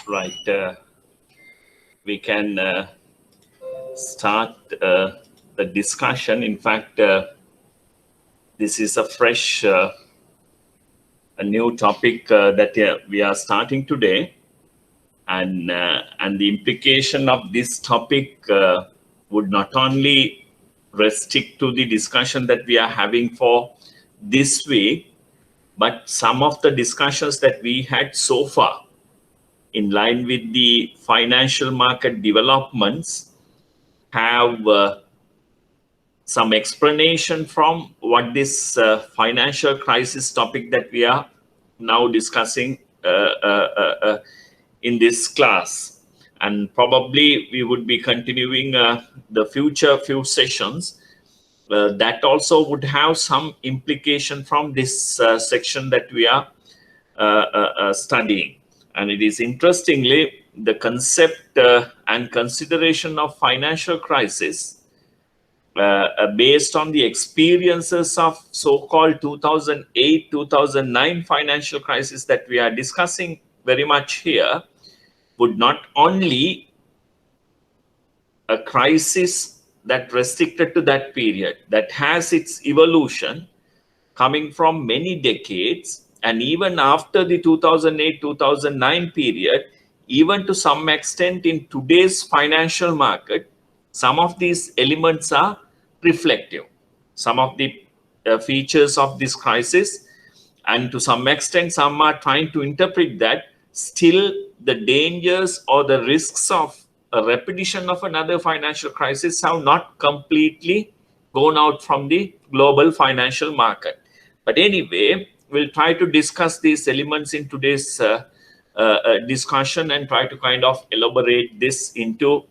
Right, we can start the discussion. In fact, this is a fresh, a new topic that we are starting today, and the implication of this topic would not only restrict to the discussion that we are having for this week, but some of the discussions that we had so far in line with the financial market developments have some explanation from what this financial crisis topic that we are now discussing in this class. And probably we would be continuing the future few sessions that also would have some implication from this section that we are studying. And it is interestingly the concept and consideration of financial crisis based on the experiences of so-called 2008-2009 financial crisis that we are discussing very much here would not only a crisis that restricted to that period, that has its evolution coming from many decades, and even after the 2008-2009 period, even to some extent in today's financial market, some of these elements are reflective. Some of the features of this crisis, and to some extent, some are trying to interpret that still the dangers or the risks of a repetition of another financial crisis have not completely gone out from the global financial market. But anyway, we'll try to discuss these elements in today's discussion and try to kind of elaborate this into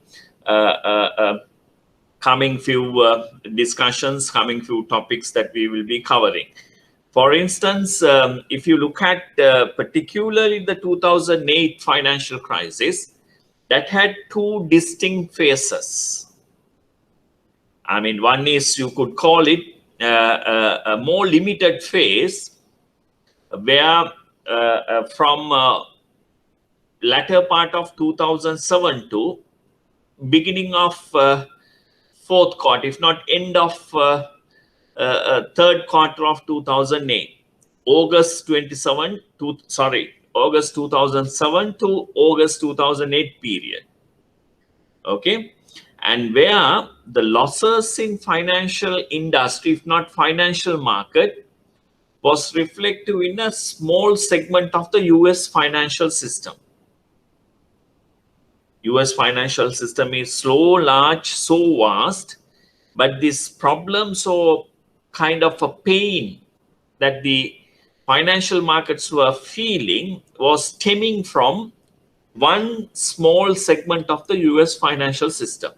coming few discussions, coming few topics that we will be covering. For instance, if you look at particularly the 2008 financial crisis, that had two distinct phases. I mean, one is, you could call it a more limited phase, where from latter part of 2007 to beginning of fourth quarter, if not end of third quarter of 2008, August 2007 to August 2008 period. Okay, and where the losses in financial industry, if not financial market, was reflective in a small segment of the US financial system. US financial system is so large, so vast, but this problem, so kind of a pain that the financial markets were feeling was stemming from one small segment of the US financial system.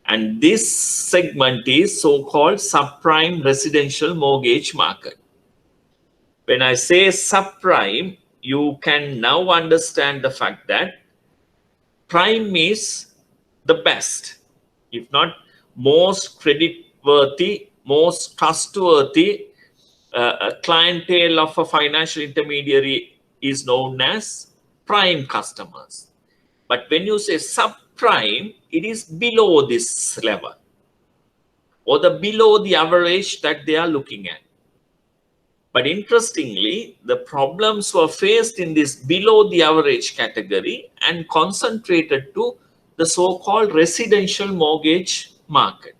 And this segment is so-called subprime residential mortgage market. When I say subprime, you can now understand the fact that prime is the best, if not most credit-worthy, most trustworthy clientele of a financial intermediary is known as prime customers. But when you say subprime, it is below this level, or below the average that they are looking at. But interestingly, the problems were faced in this below the average category and concentrated to the so-called residential mortgage market.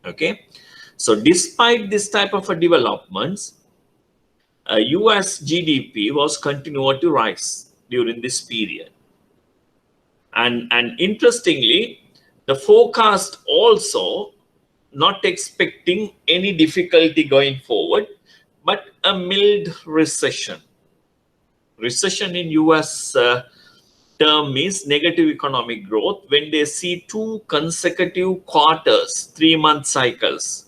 Okay, so despite this type of a developments, US GDP was continued to rise during this period. And interestingly, the forecast also not expecting any difficulty going forward, but a mild recession. Recession in US term is negative economic growth when they see two consecutive quarters, 3-month cycles,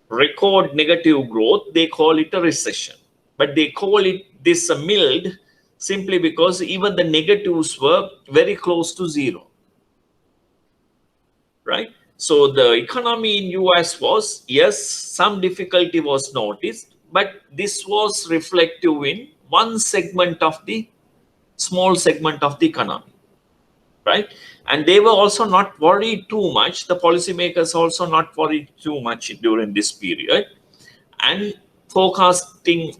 record negative growth. They call it a recession, but they call it this a mild simply because even the negatives were very close to zero, right? So the economy in US was, yes, some difficulty was noticed, but this was reflective in one segment of the small segment of the economy, right? And they were also not worried too much. The policymakers also not worried too much during this period, and forecasting,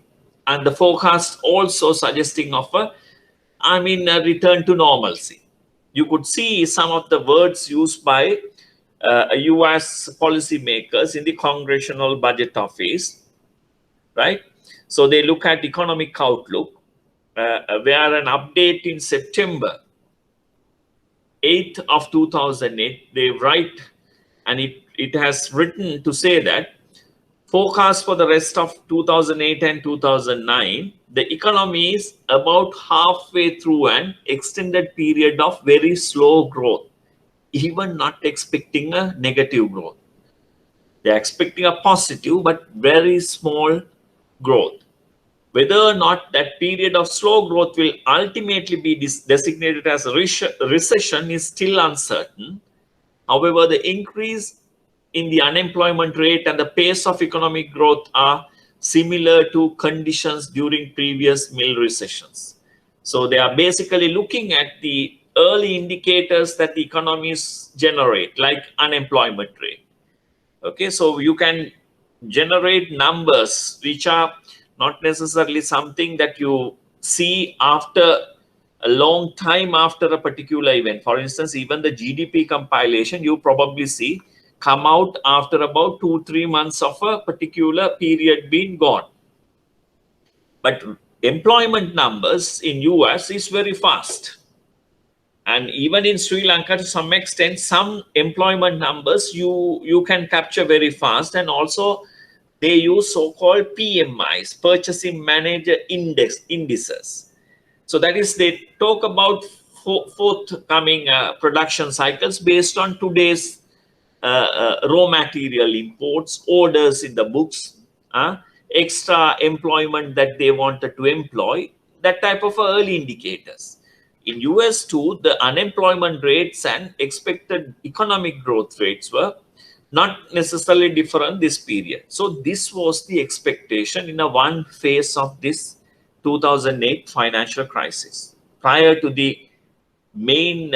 and the forecast also suggesting of a return to normalcy. You could see some of the words used by US policymakers in the Congressional Budget Office, right? So they look at economic outlook, where an update in September 8th of 2008, they write, and it has written to say that forecast for the rest of 2008 and 2009, the economy is about halfway through an extended period of very slow growth, even not expecting a negative growth. They're expecting a positive but very small growth. Whether or not that period of slow growth will ultimately be designated as a recession is still uncertain. However, the increase in the unemployment rate and the pace of economic growth are similar to conditions during previous mild recessions. So they are basically looking at the early indicators that the economies generate, like unemployment rate. Okay, so you can generate numbers which are not necessarily something that you see after a long time after a particular event. For instance, even the GDP compilation, you probably see come out after about 2-3 months of a particular period being gone. But employment numbers in US is very fast. And even in Sri Lanka, to some extent, some employment numbers you can capture very fast. And also they use so-called PMIs, Purchasing Manager indices. So that is, they talk about forthcoming production cycles based on today's raw material imports, orders in the books, extra employment that they wanted to employ, that type of early indicators. In US too, the unemployment rates and expected economic growth rates were not necessarily different this period. So this was the expectation in a one phase of this 2008 financial crisis. Prior to the main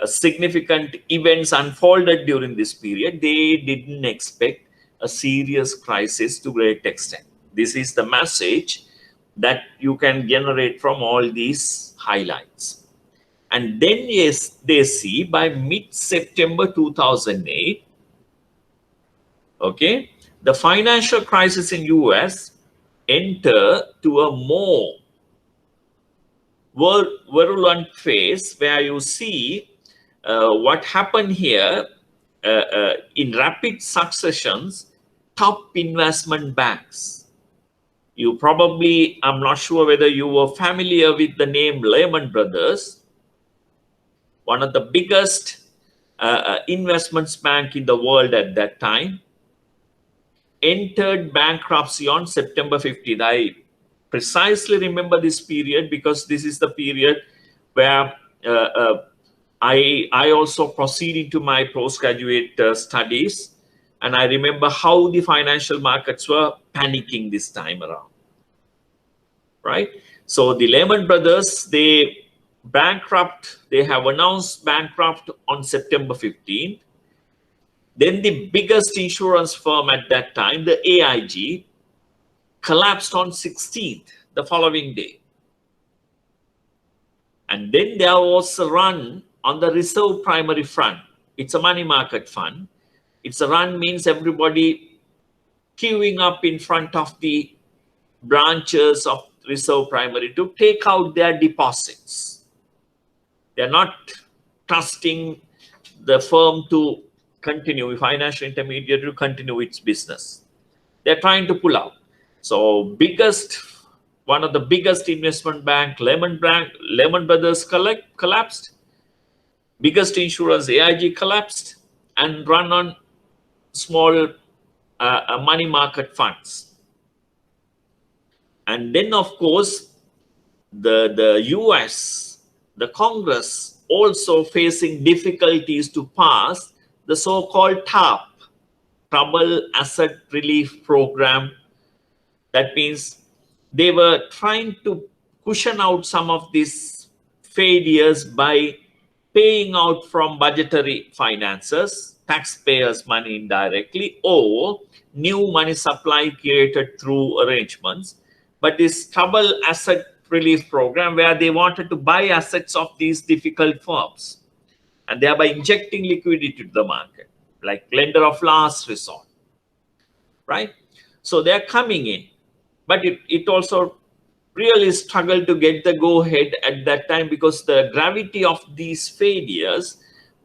significant events unfolded during this period, they didn't expect a serious crisis to great extent. This is the message that you can generate from all these highlights. And then, yes, they see by mid-September 2008, okay, the financial crisis in US enter to a more virulent phase, where you see what happened here in rapid successions, top investment banks. You probably, I'm not sure whether you were familiar with the name Lehman Brothers, one of the biggest investments bank in the world at that time, entered bankruptcy on September 15th. I precisely remember this period because this is the period where I also proceeded to my postgraduate studies, and I remember how the financial markets were panicking this time around, right? So the Lehman Brothers, they have announced bankrupt on September 15th. Then the biggest insurance firm at that time, the AIG, collapsed on 16th, the following day. And then there was a run on the reserve primary fund. It's a money market fund. It's a run means everybody queuing up in front of the branches of reserve primary to take out their deposits. They're not trusting the firm to continue, financial intermediary to continue its business. They're trying to pull out. So one of the biggest investment bank, Lehman Brothers collapsed. Biggest insurance, AIG, collapsed and run on small money market funds. And then, of course, the US, the Congress, also facing difficulties to pass the so-called TARP, Trouble Asset Relief Program. That means they were trying to cushion out some of this failures by paying out from budgetary finances, taxpayers' money indirectly, or new money supply created through arrangements. But this trouble asset relief program, where they wanted to buy assets of these difficult firms and thereby injecting liquidity to the market, like lender of last resort, right? So they're coming in, but it also really struggled to get the go-ahead at that time, because the gravity of these failures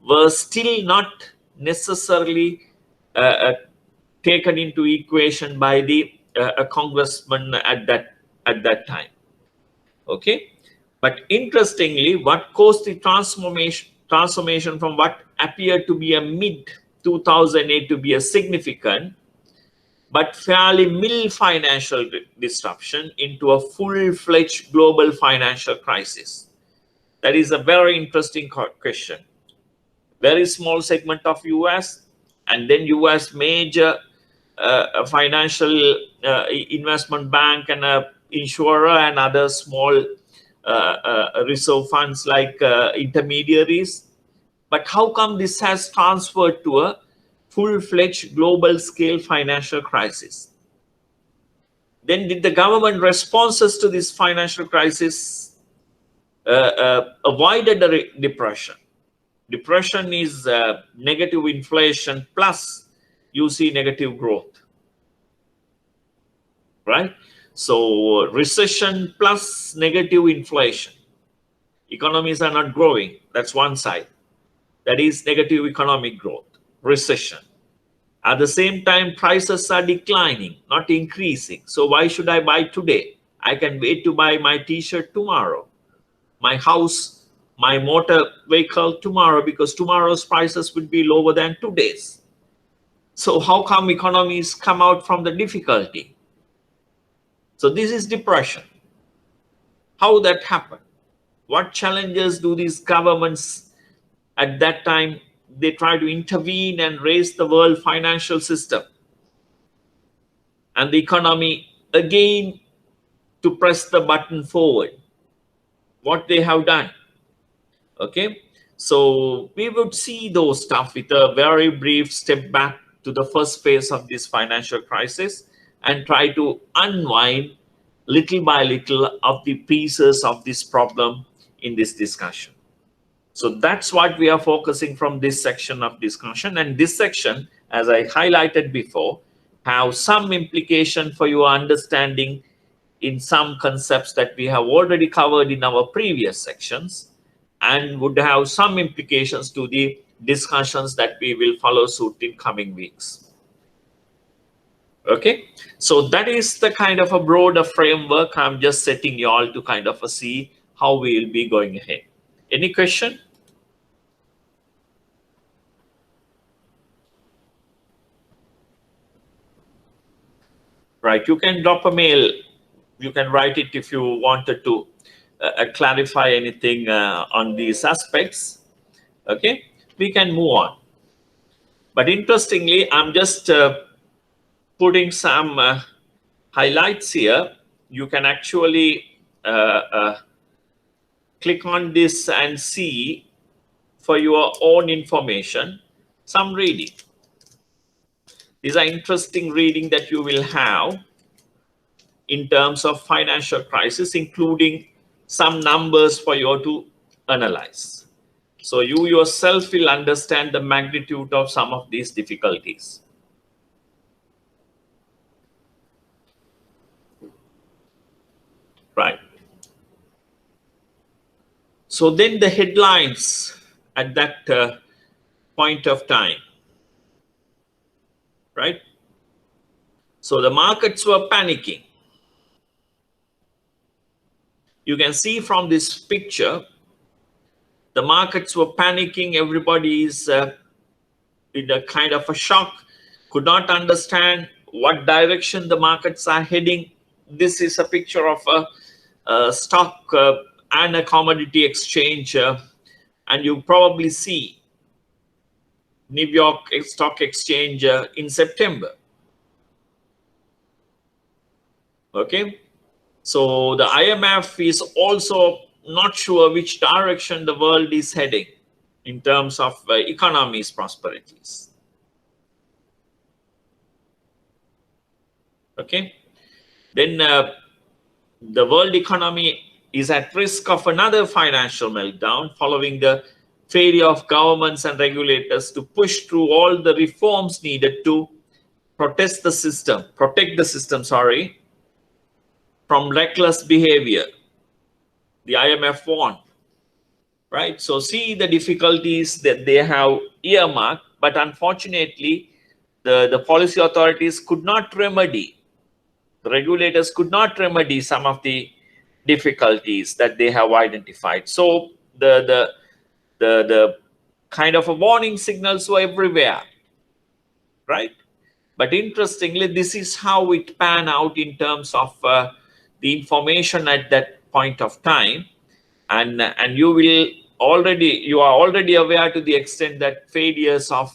was still not necessarily uh, uh, taken into equation by the congressman at that time. Okay, but interestingly, what caused the transformation from what appeared to be a mid 2008 to be a significant but fairly mild financial disruption into a full-fledged global financial crisis? That is a very interesting question. Very small segment of US, and then US major a financial investment bank and a insurer and other small reserve funds like intermediaries. But how come this has transferred to a full-fledged global scale financial crisis? Then did the government responses to this financial crisis avoided the depression? Depression is negative inflation plus you see negative growth, right? So recession plus negative inflation. Economies are not growing. That's one side. That is negative economic growth, recession. At the same time, prices are declining, not increasing. So why should I buy today? I can wait to buy my t-shirt tomorrow, my house, my motor vehicle tomorrow, because tomorrow's prices would be lower than today's. So how come economies come out from the difficulty? So this is depression. How that happened? What challenges do these governments at that time, they try to intervene and raise the world financial system and the economy again to press the button forward? What they have done? Okay, so we would see those stuff with a very brief step back to the first phase of this financial crisis and try to unwind little by little of the pieces of this problem in this discussion. So that's what we are focusing from this section of discussion. And this section, as I highlighted before, have some implication for your understanding in some concepts that we have already covered in our previous sections, and would have some implications to the discussions that we will follow suit in coming weeks. Okay, so that is the kind of a broader framework. I'm just setting you all to kind of see how we will be going ahead. Any question? Right, you can drop a mail. You can write it if you wanted to clarify anything on these aspects. Okay, we can move on. But interestingly, I'm just putting some highlights here. You can actually click on this and see for your own information some reading. These are interesting reading that you will have in terms of financial crisis, including some numbers for you to analyze. So you yourself will understand the magnitude of some of these difficulties. Right. So then the headlines at that point of time, right? So the markets were panicking. You can see from this picture, the markets were panicking. Everybody is in a kind of a shock, could not understand what direction the markets are heading. This is a picture of a stock and a commodity exchange, and you probably see New York Stock Exchange in September. Okay, so the IMF is also not sure which direction the world is heading in terms of economy's prosperities. Okay, then the world economy is at risk of another financial meltdown following the failure of governments and regulators to push through all the reforms needed to protect the system, from reckless behavior. The IMF warned, right? So see the difficulties that they have earmarked, but unfortunately, the policy authorities could not remedy, the regulators could not remedy some of the difficulties that they have identified. So the kind of a warning signals were everywhere, right? But interestingly, this is how it pan out in terms of the information at that point of time, and you are already aware to the extent that failures of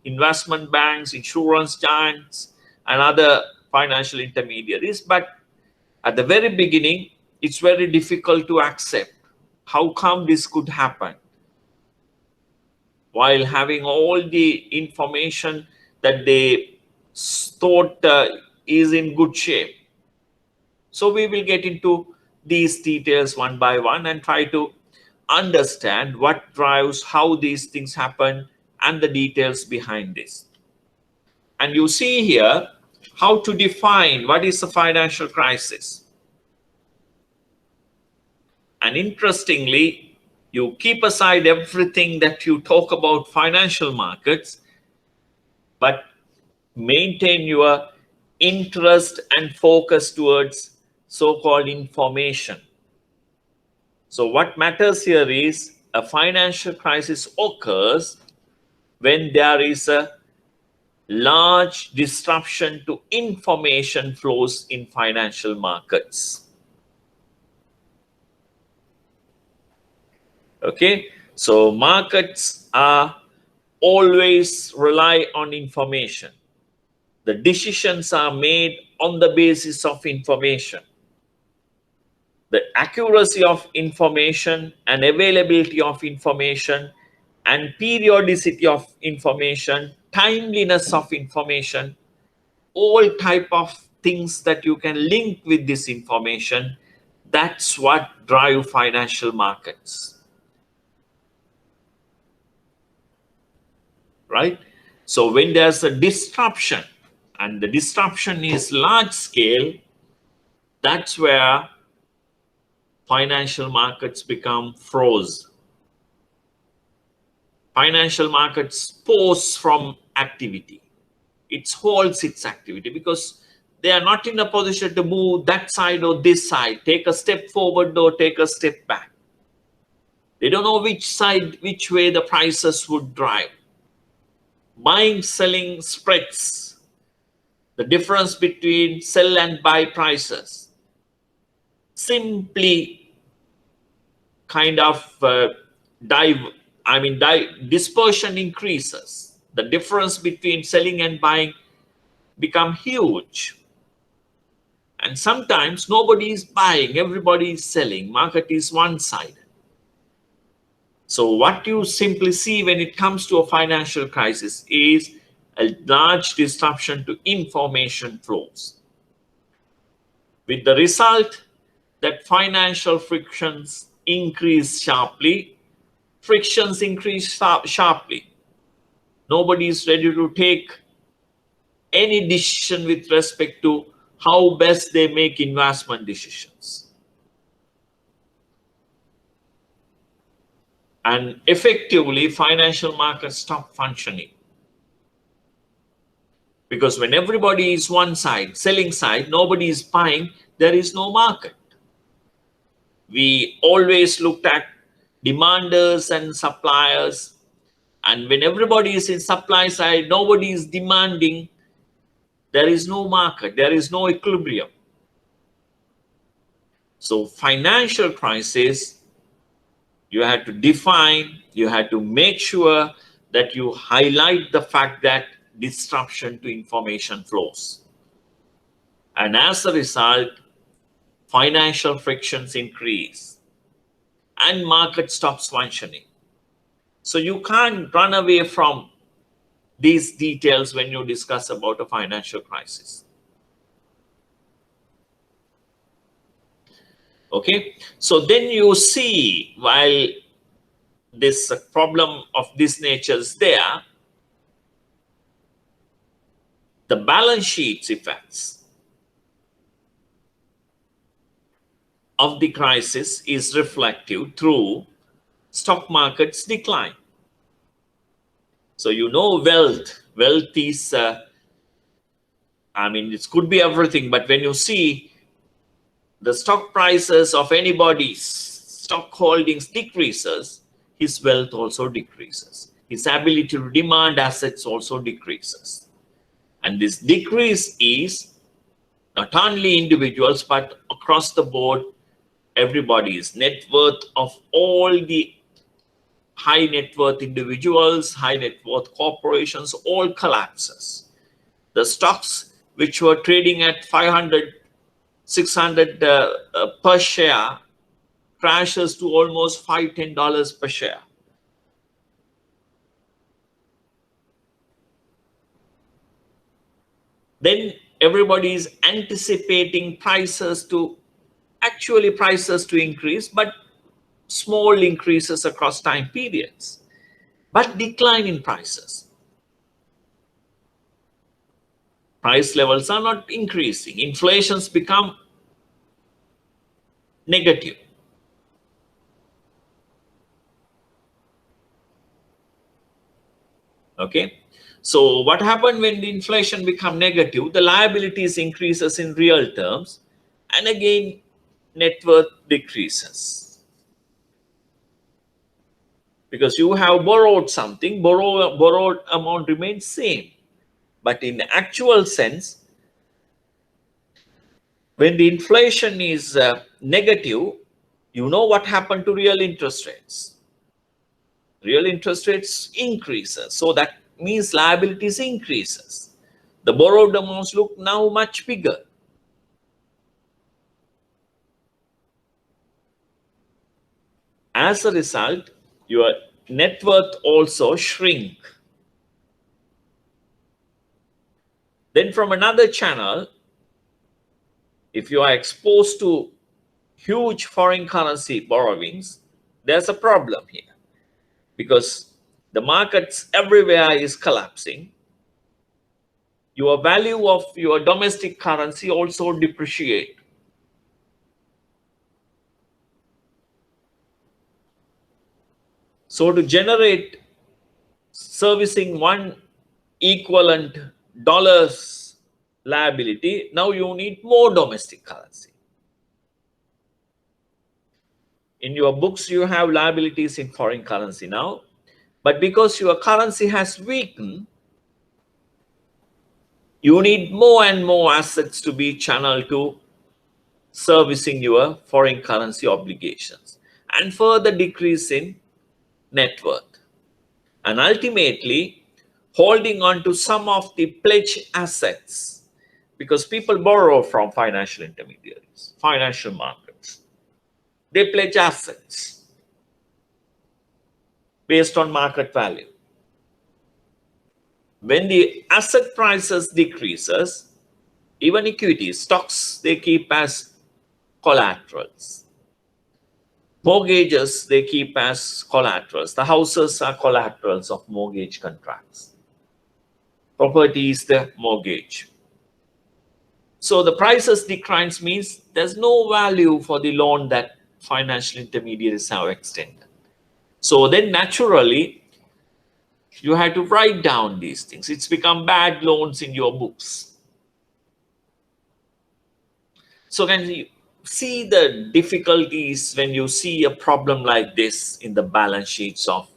investment banks, insurance giants, and other financial intermediaries. But at the very beginning, it's very difficult to accept how come this could happen while having all the information that they thought is in good shape. So we will get into these details one by one and try to understand what drives how these things happen and the details behind this. And you see here how to define what is a financial crisis. And interestingly, you keep aside everything that you talk about financial markets, but maintain your interest and focus towards so-called information. So what matters here is a financial crisis occurs when there is a large disruption to information flows in financial markets. Okay, so markets are always rely on information. The decisions are made on the basis of information. The accuracy of information and availability of information and periodicity of information, timeliness of information, all type of things that you can link with this information, that's what drive financial markets. Right? So when there's a disruption, and the disruption is large scale, that's where financial markets become froze. Financial markets pause from activity. It holds its activity because they are not in a position to move that side or this side, take a step forward or take a step back. They don't know which way the prices would drive. Buying, selling spreads, the difference between sell and buy prices, simply kind of dispersion increases. The difference between selling and buying become huge. And sometimes nobody is buying, everybody is selling. Market is one-sided. So what you simply see when it comes to a financial crisis is a large disruption to information flows, with the result that financial frictions increase sharply. Frictions increase sharply. Nobody is ready to take any decision with respect to how best they make investment decisions. And effectively, financial markets stop functioning. Because when everybody is one side, selling side, nobody is buying, there is no market. We always looked at demanders and suppliers. And when everybody is in supply side, nobody is demanding, there is no market, there is no equilibrium. So financial crisis, you had to define, you had to make sure that you highlight the fact that disruption to information flows. And as a result, financial frictions increase. and market stops functioning. So you can't run away from these details when you discuss about a financial crisis. Okay, so then you see, while this problem of this nature is there, the balance sheets effects of the crisis is reflective through stock market's decline. So you know, wealth is it could be everything, but when you see the stock prices of anybody's stock holdings decreases, his wealth also decreases. His ability to demand assets also decreases. And this decrease is not only individuals, but across the board, everybody's net worth of all the high net worth individuals, high net worth corporations, all collapses. The stocks which were trading at 500, 600 per share crashes to almost $5, $10 per share. Then everybody is anticipating prices to increase, but small increases across time periods, but decline in prices. Price levels are not increasing. Inflations become negative. Okay, so what happened when the inflation become negative? The liabilities increases in real terms, and again net worth decreases, because you have borrowed something. Borrowed amount remains same, but in actual sense, when the inflation is negative, you know what happened to real interest rates. Real interest rates increases, so that means liabilities increases. The borrowed amounts look now much bigger. As a result, your net worth also shrink. Then from another channel, if you are exposed to huge foreign currency borrowings, there's a problem here, because the markets everywhere is collapsing. Your value of your domestic currency also depreciate. So to generate servicing one equivalent dollars liability, now you need more domestic currency. In your books, you have liabilities in foreign currency now, but because your currency has weakened, you need more and more assets to be channeled to servicing your foreign currency obligations, and further decrease in net worth. And ultimately, holding on to some of the pledged assets, because people borrow from financial intermediaries, financial markets. They pledge assets based on market value. When the asset prices decreases, even equities, stocks, they keep as collaterals. Mortgages, they keep as collaterals. The houses are collaterals of mortgage contracts. Property is the mortgage. So the prices declines means there's no value for the loan that financial intermediaries have extended. So then naturally, you have to write down these things. It's become bad loans in your books. So can you see the difficulties when you see a problem like this in the balance sheets of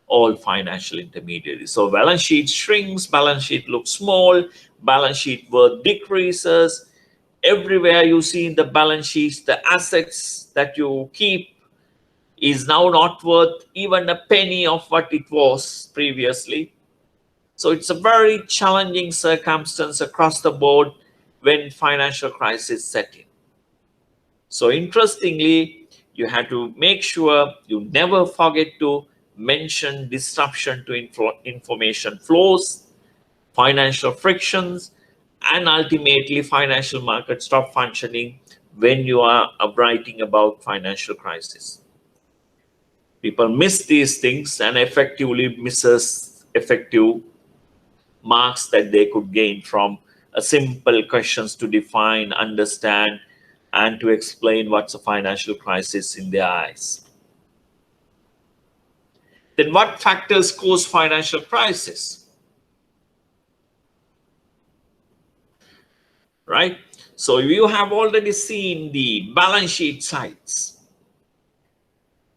all financial intermediaries? So balance sheet shrinks, balance sheet looks small, balance sheet worth decreases. Everywhere you see in the balance sheets, the assets that you keep is now not worth even a penny of what it was previously. So it's a very challenging circumstance across the board when financial crisis set in. So interestingly, You have to make sure you never forget to mention disruption to information flows, financial frictions, and ultimately financial markets stop functioning when you are writing about financial crisis. People miss these things and effectively misses effective marks that they could gain from a simple questions to define, understand, and to explain what's a financial crisis in their eyes. Then what factors cause financial crisis? Right? So you have already seen the balance sheet sides.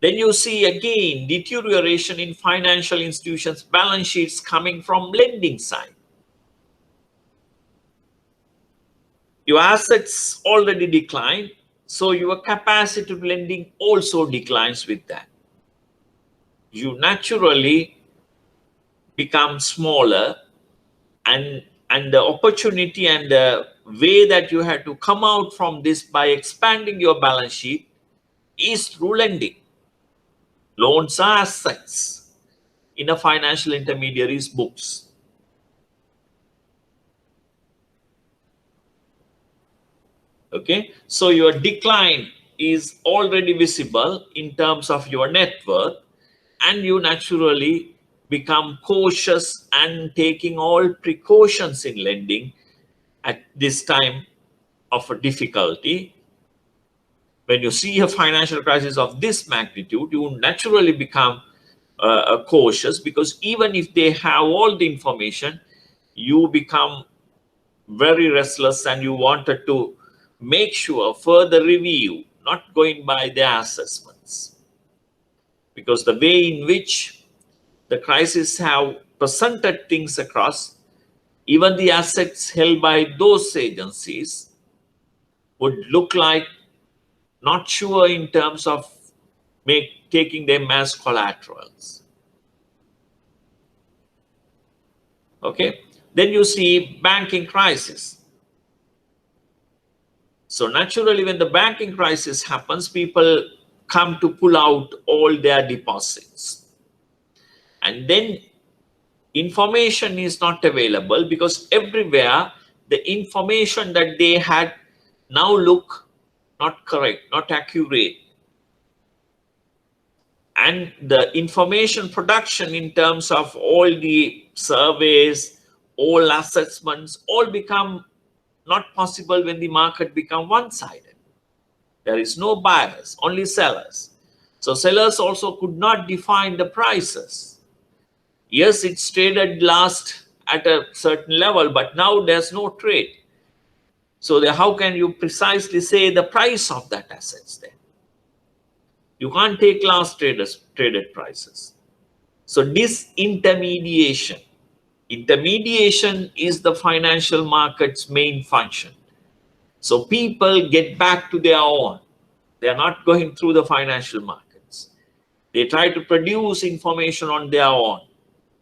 Then you see again deterioration in financial institutions' balance sheets coming from lending side. Your assets already decline, so your capacity to lending also declines with that. You naturally become smaller, and the opportunity and the way that you have to come out from this by expanding your balance sheet is through lending. Loans are assets in a financial intermediary's books. Okay, so your decline is already visible in terms of your net worth, and you naturally become cautious and taking all precautions in lending at this time of a difficulty. When you see a financial crisis of this magnitude, you naturally become cautious, because even if they have all the information, you become very restless and you wanted to make sure further review, not going by their assessments. Because the way in which the crisis have presented things across, even the assets held by those agencies would look like not sure in terms of taking them as collaterals. Okay, then you see banking crisis. So naturally, when the banking crisis happens, people come to pull out all their deposits, and then information is not available, because everywhere the information that they had now look not correct, not accurate. And the information production in terms of all the surveys, all assessments, all become not possible when the market become one-sided. There is no buyers, only sellers. So sellers also could not define the prices. Yes, it's traded last at a certain level, but now there's no trade. So how can you precisely say the price of that assets then? You can't take last traded prices. So disintermediation. Intermediation is the financial market's main function. So people get back to their own. They are not going through the financial markets. They try to produce information on their own.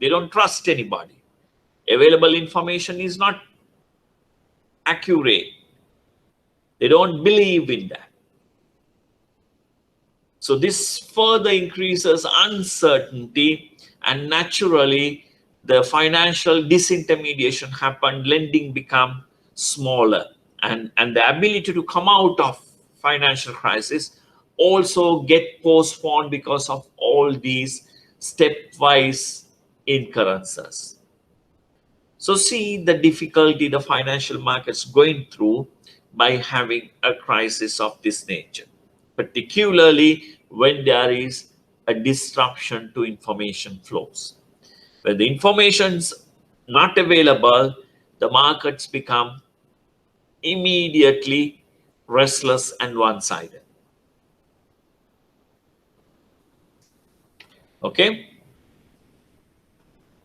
They don't trust anybody. Available information is not accurate. They don't believe in that. So this further increases uncertainty, and naturally the financial disintermediation happened, lending become smaller, and the ability to come out of financial crisis also get postponed because of all these stepwise incurrences. So see the difficulty the financial markets going through by having a crisis of this nature, particularly when there is a disruption to information flows. When the information is not available, the markets become immediately restless and one-sided. Okay?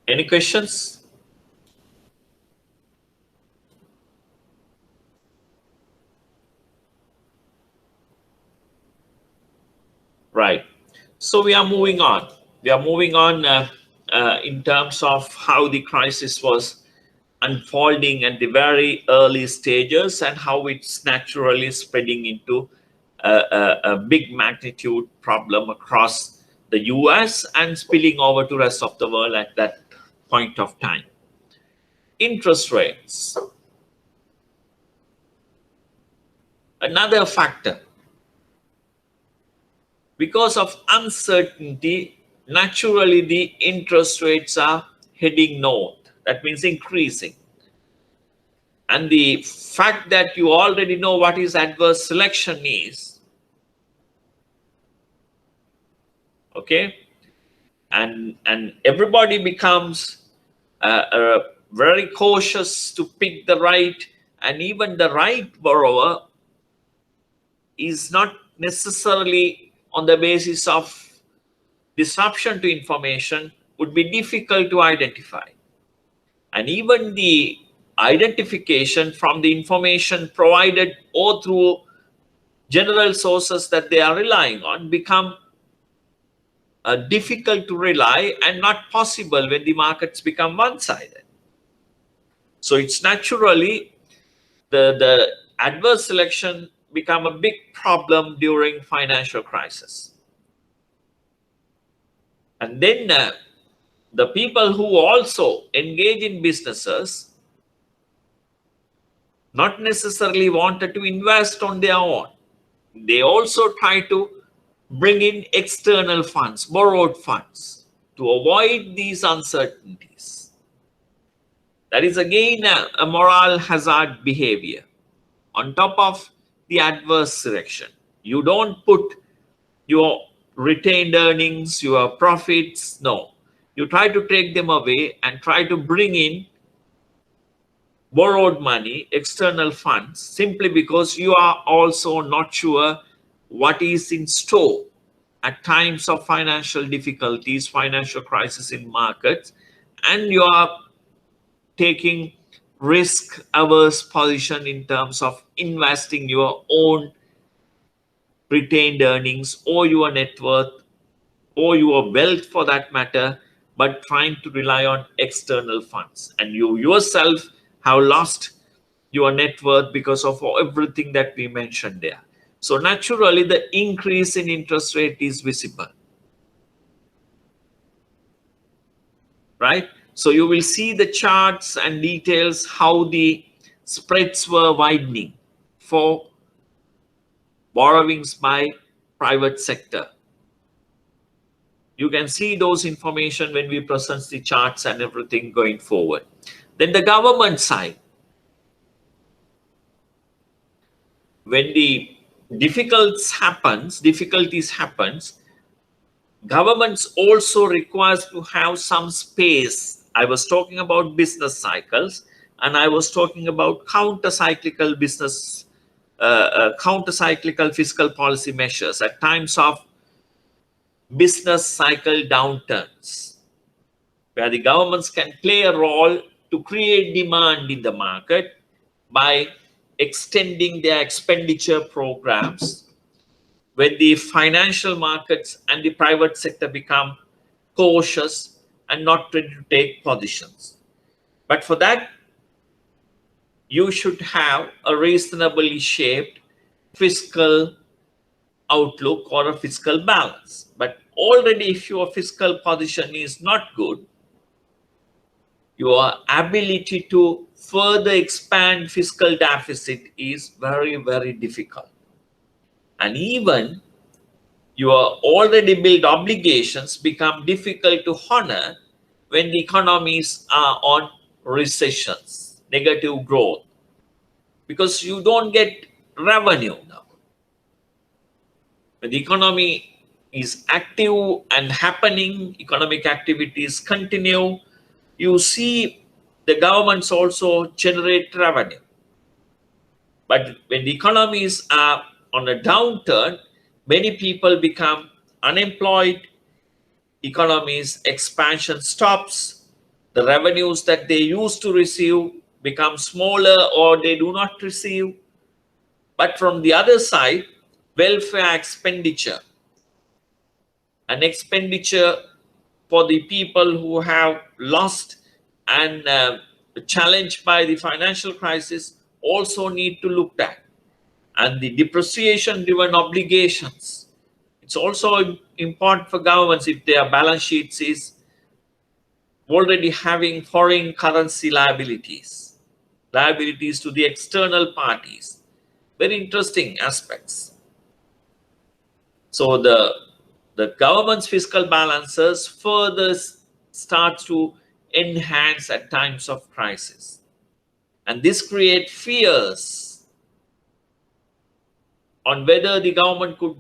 Any questions? Right. So we are moving on. We are moving on in terms of how the crisis was unfolding at the very early stages and how it's naturally spreading into a big magnitude problem across the US and spilling over to rest of the world at that point of time. Interest rates, another factor. Because of uncertainty, naturally the interest rates are heading north. That means increasing. And the fact that you already know what is adverse selection is, okay, and everybody becomes very cautious to pick the right, and even the right borrower is not necessarily on the basis of disruption to information, would be difficult to identify. And even the identification from the information provided or through general sources that they are relying on become difficult to rely and not possible when the markets become one-sided. So it's naturally the adverse selection become a big problem during financial crisis. And then the people who also engage in businesses not necessarily wanted to invest on their own. They also try to bring in external funds, borrowed funds, to avoid these uncertainties. That is again a moral hazard behavior on top of the adverse selection. You don't put your retained earnings, your profits, no. You try to take them away and try to bring in borrowed money, external funds, simply because you are also not sure what is in store at times of financial difficulties, financial crisis in markets, and you are taking risk averse position in terms of investing your own retained earnings or your net worth or your wealth for that matter, but trying to rely on external funds. And you yourself have lost your net worth because of everything that we mentioned there. So naturally, the increase in interest rate is visible, right? So you will see the charts and details how the spreads were widening for borrowings by private sector. You can see those information when we present the charts and everything going forward. Then the government side, when the difficulties happens, governments also requires to have some space. I was talking about business cycles, and I was talking about counter-cyclical business, counter-cyclical fiscal policy measures at times of business cycle downturns, where the governments can play a role to create demand in the market by extending their expenditure programs when the financial markets and the private sector become cautious and not ready to take positions. But for that, you should have a reasonably shaped fiscal outlook or a fiscal balance. But already if your fiscal position is not good, your ability to further expand fiscal deficit is very, very difficult. And even your already built obligations become difficult to honor when the economies are on recessions, negative growth, because you don't get revenue now. When the economy is active and happening, economic activities continue, you see the governments also generate revenue. But when the economies are on a downturn, many people become unemployed, economy's expansion stops, the revenues that they used to receive become smaller or they do not receive. But from the other side, welfare expenditure, an expenditure for the people who have lost and challenged by the financial crisis also need to look at. and the depreciation driven obligations. It's also important for governments if their balance sheets is already having foreign currency liabilities, liabilities to the external parties. Very interesting aspects. So the government's fiscal balances further starts to enhance at times of crisis. And this creates fears on whether the government could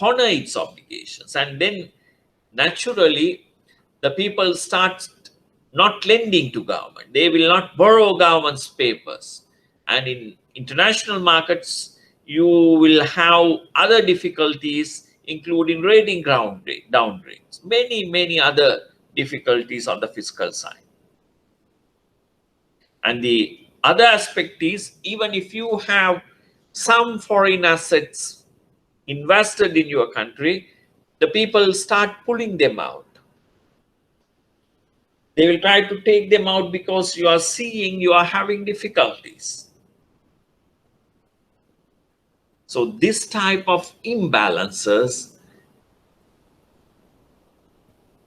honor its obligations. And then naturally, the people start not lending to government. They will not borrow government's papers. And in international markets, you will have other difficulties, including rating downgrades, many other difficulties on the fiscal side. And the other aspect is, even if you have some foreign assets invested in your country, the people start pulling them out. They will try to take them out because you are seeing you are having difficulties. So this type of imbalances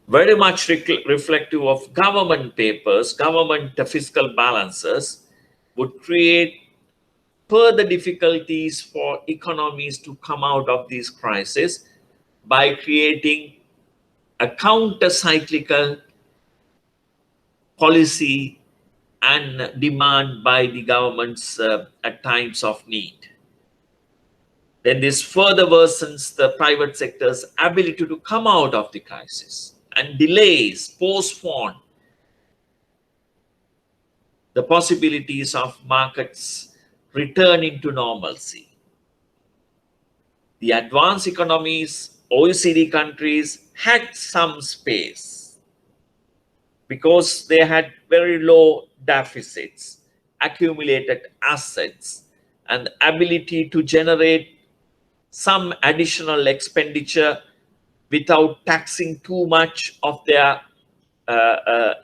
very much reflective of government papers, government fiscal balances, would create further difficulties for economies to come out of these crises by creating a counter-cyclical policy and demand by the governments at times of need. Then this further worsens the private sector's ability to come out of the crisis and delays, postpone the possibilities of markets returning to normalcy. The advanced economies, OECD countries, had some space because they had very low deficits, accumulated assets, and the ability to generate some additional expenditure without taxing too much of their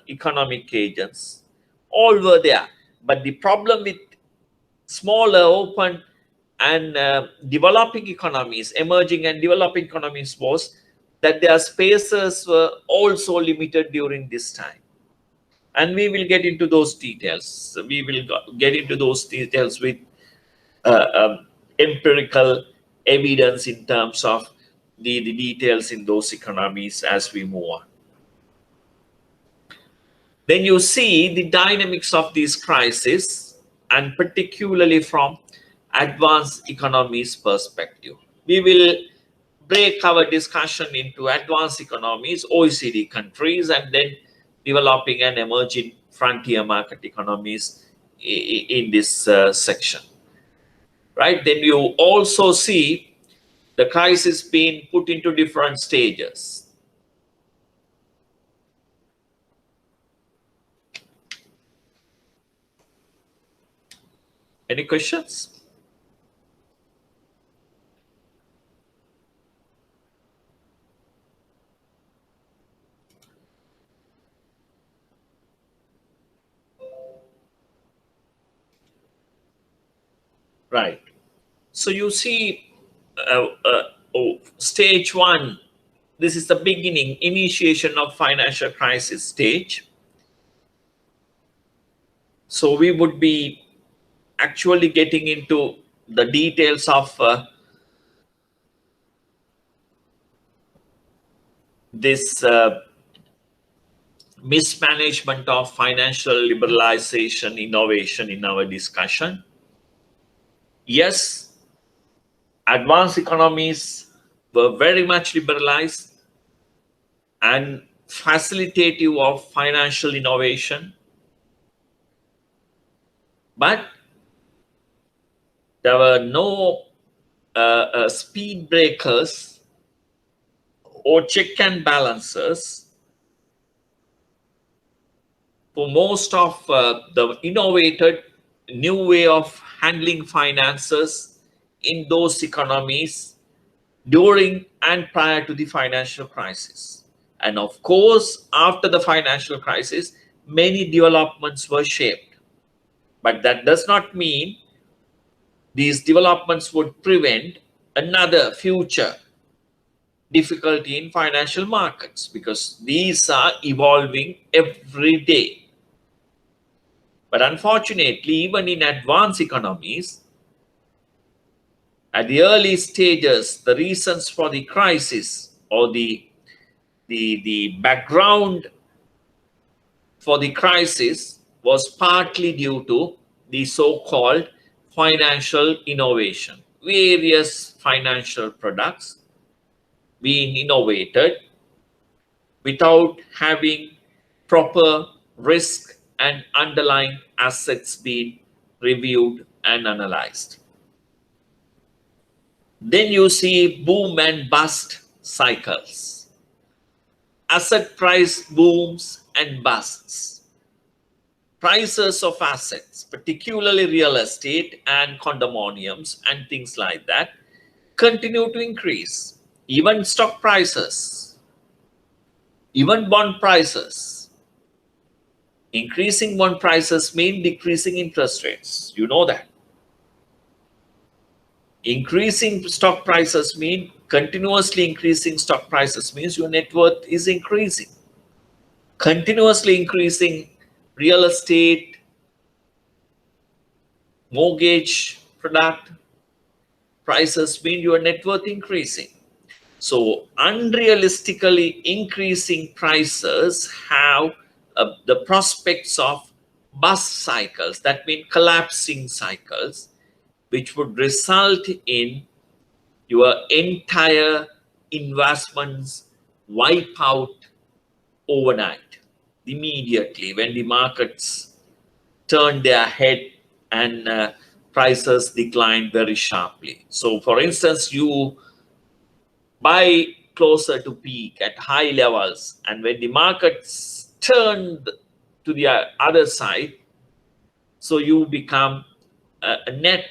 economic agents. All were there. But the problem with smaller, open, and developing economies, emerging and developing economies, was that their spaces were also limited during this time. And we will get into those details. We will get into those details with empirical evidence in terms of the details in those economies as we move on. Then you see the dynamics of these crises, and particularly from advanced economies perspective. We will break our discussion into advanced economies, OECD countries, and then developing and emerging frontier market economies in this section. Right? Then you also see the crisis being put into different stages. Any questions? Right. So you see stage one, this is the beginning, initiation of financial crisis stage. So we would be actually getting into the details of this mismanagement of financial liberalization innovation in our discussion. Yes, advanced economies were very much liberalized and facilitative of financial innovation, but there were no speed breakers or check and balances for most of the innovated new way of handling finances in those economies during and prior to the financial crisis. And of course, after the financial crisis, many developments were shaped. But that does not mean These developments would prevent another future difficulty in financial markets, because these are evolving every day. But unfortunately, even in advanced economies, at the early stages, the reasons for the crisis, or the background for the crisis, was partly due to the so-called financial innovation. Various financial products being innovated without having proper risk and underlying assets being reviewed and analyzed. Then you see boom and bust cycles. Asset price booms and busts. Prices of assets, particularly real estate and condominiums and things like that, continue to increase. Even stock prices, even bond prices. Increasing bond prices mean decreasing interest rates. You know that. Increasing stock prices mean continuously increasing stock prices means your net worth is increasing. Continuously increasing real estate, mortgage product prices mean your net worth increasing. So unrealistically increasing prices have the prospects of bust cycles, that mean collapsing cycles, which would result in your entire investments wipe out overnight, immediately, when the markets turn their head and prices decline very sharply. So for instance, you buy closer to peak at high levels, and when the markets turn to the other side, so you become a net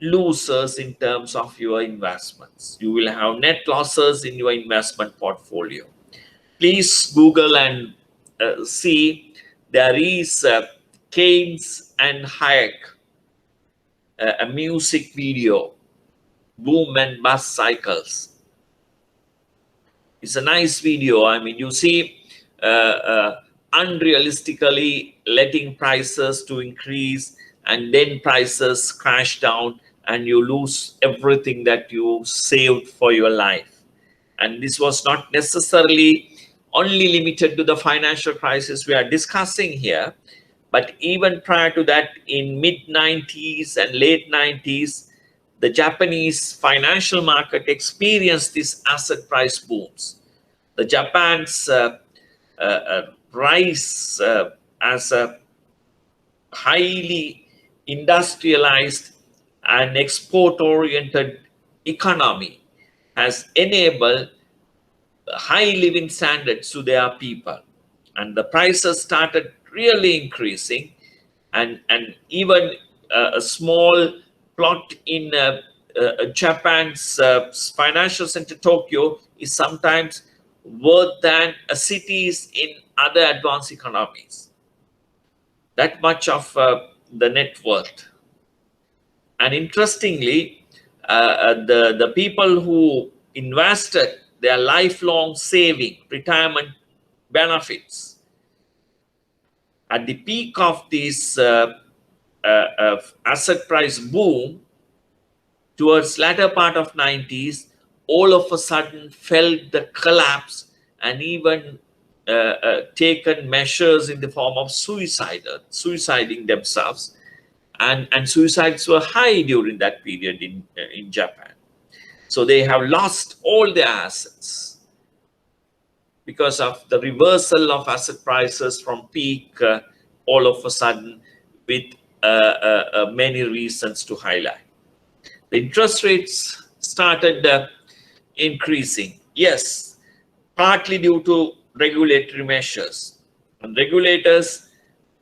losers in terms of your investments. You will have net losses in your investment portfolio. Please Google and see, there is Keynes and Hayek, a music video, boom and bust cycles. It's a nice video. I mean, you see unrealistically letting prices to increase, and then prices crash down and you lose everything that you saved for your life. And this was not necessarily only limited to the financial crisis we are discussing here, but even prior to that, in mid-90s and late 90s, the Japanese financial market experienced these asset price booms. The Japan's rise as a highly industrialized and export-oriented economy has enabled high living standards to their people, and the prices started really increasing, and even a small plot in Japan's financial center Tokyo is sometimes worth than cities in other advanced economies. That much of the net worth. And interestingly, the people who invested their lifelong saving, retirement benefits, at the peak of this asset price boom, towards latter part of 90s, all of a sudden felt the collapse and even taken measures in the form of suiciding themselves. And suicides were high during that period in Japan. So they have lost all their assets because of the reversal of asset prices from peak all of a sudden, with many reasons to highlight. The interest rates started increasing. Yes, partly due to regulatory measures. And regulators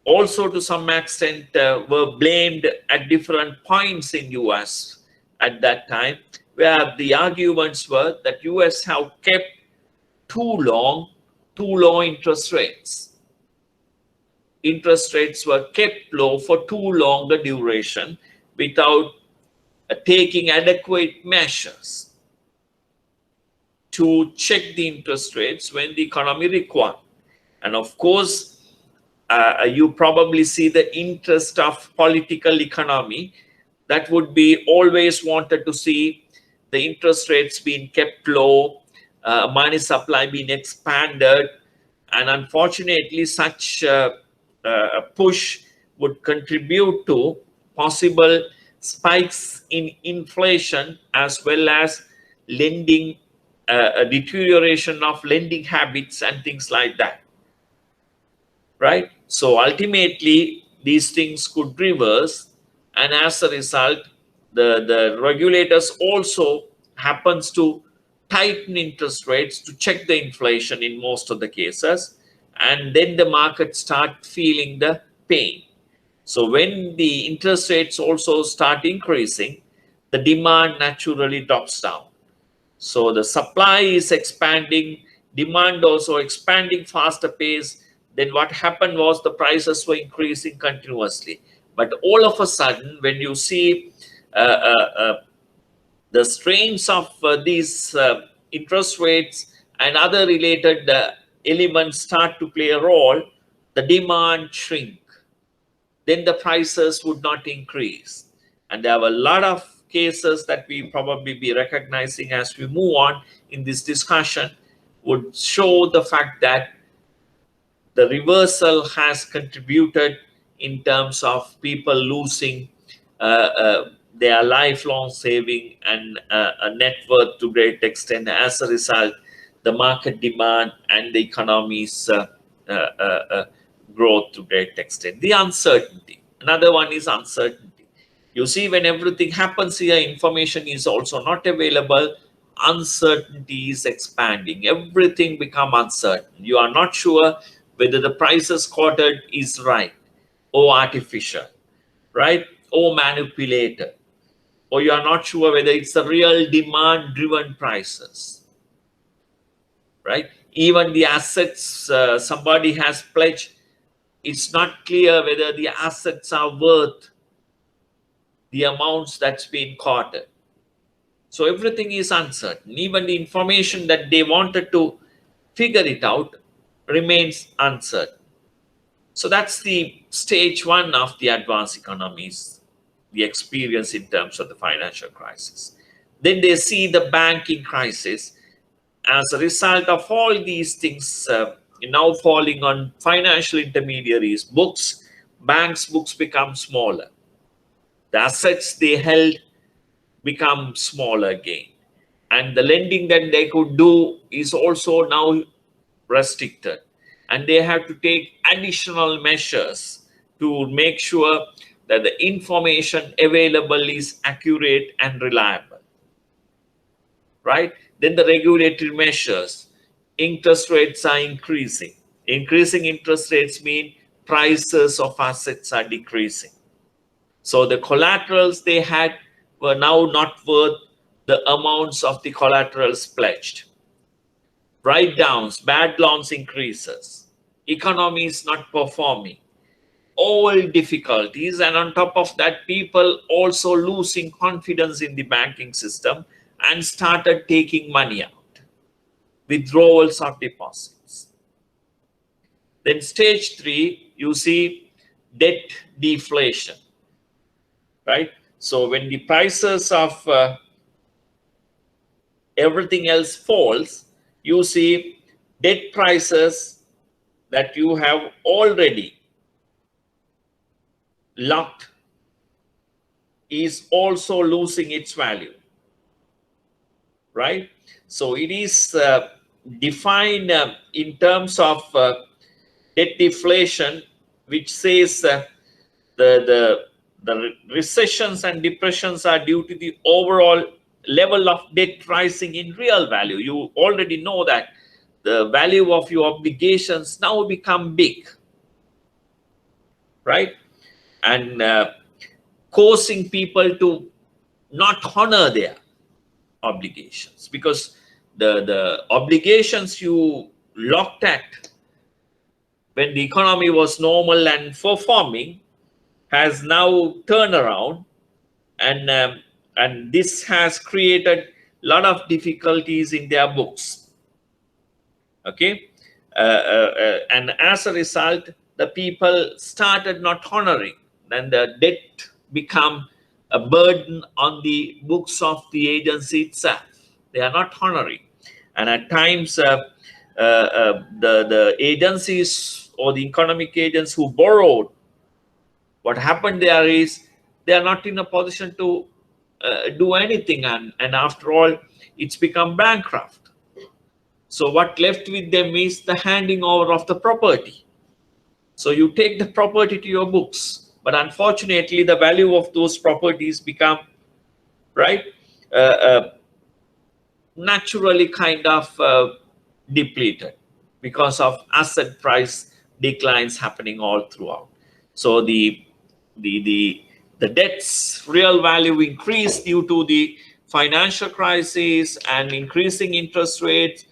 also to some extent were blamed at different points in US at that time, where the arguments were that US have kept too low interest rates. Interest rates were kept low for too long a duration without taking adequate measures to check the interest rates when the economy requires. And of course, you probably see the interest of political economy that would be always wanted to see the interest rates being kept low, money supply being expanded, and unfortunately such a push would contribute to possible spikes in inflation as well as lending, a deterioration of lending habits and things like that, right? So ultimately these things could reverse, and as a result the regulators also happens to tighten interest rates to check the inflation in most of the cases, and then the market start feeling the pain. So when the interest rates also start increasing, the demand naturally drops down. So the supply is expanding, demand also expanding faster pace. Then what happened was the prices were increasing continuously. But all of a sudden, when you see uh, uh, uh, the strains of these interest rates and other related elements start to play a role, the demand shrink, then the prices would not increase. And there are a lot of cases that we probably be recognizing as we move on in this discussion would show the fact that the reversal has contributed in terms of people losing their lifelong saving and a net worth to great extent. As a result, the market demand and the economy's growth to great extent. The uncertainty. Another one is uncertainty. You see, when everything happens here, information is also not available. Uncertainty is expanding. Everything become uncertain. You are not sure whether the prices quoted is right or artificial, right, or manipulated, or you are not sure whether it's the real demand driven prices, right? Even the assets somebody has pledged, it's not clear whether the assets are worth the amounts that's been quoted. So everything is uncertain. Even the information that they wanted to figure it out remains uncertain. So that's the stage one of the advanced economies, the experience in terms of the financial crisis. Then they see the banking crisis. As a result of all these things now falling on financial intermediaries' books, banks' books become smaller. The assets they held become smaller again. And the lending that they could do is also now restricted. And they have to take additional measures to make sure that the information available is accurate and reliable, right? Then the regulatory measures, interest rates are increasing. Increasing interest rates mean prices of assets are decreasing. So the collaterals they had were now not worth the amounts of the collaterals pledged. Write-downs, bad loans increases. Economy is not performing. All difficulties, and on top of that, people also losing confidence in the banking system and started taking money out. Withdrawals of deposits. Then stage three, you see debt deflation, right? So when the prices of everything else falls, you see debt prices that you have already locked is also losing its value, right? So it is defined in terms of debt deflation, which says the recessions and depressions are due to the overall level of debt rising in real value. You already know that the value of your obligations now become big, right? And causing people to not honor their obligations, because the obligations you locked at when the economy was normal and performing has now turned around, and and this has created a lot of difficulties in their books. Okay, and as a result, the people started not honoring, and the debt become a burden on the books of the agency itself. They are not honoring, and at times the agencies or the economic agents who borrowed, what happened there is they are not in a position to do anything, and after all, it's become bankrupt. So what left with them is the handing over of the property. So you take the property to your books, but unfortunately, the value of those properties become, right, uh, uh, naturally kind of depleted because of asset price declines happening all throughout. So the the the debt's real value increased due to the financial crisis and increasing interest rates,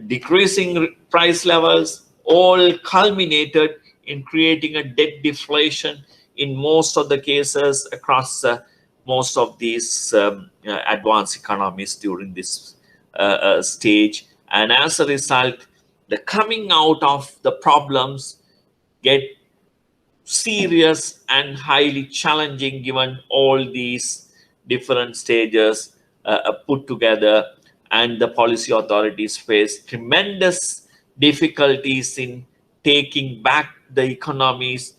decreasing price levels, all culminated in creating a debt deflation in most of the cases across most of these advanced economies during this stage. And as a result, the coming out of the problems get serious and highly challenging given all these different stages put together, and the policy authorities face tremendous difficulties in taking back the economies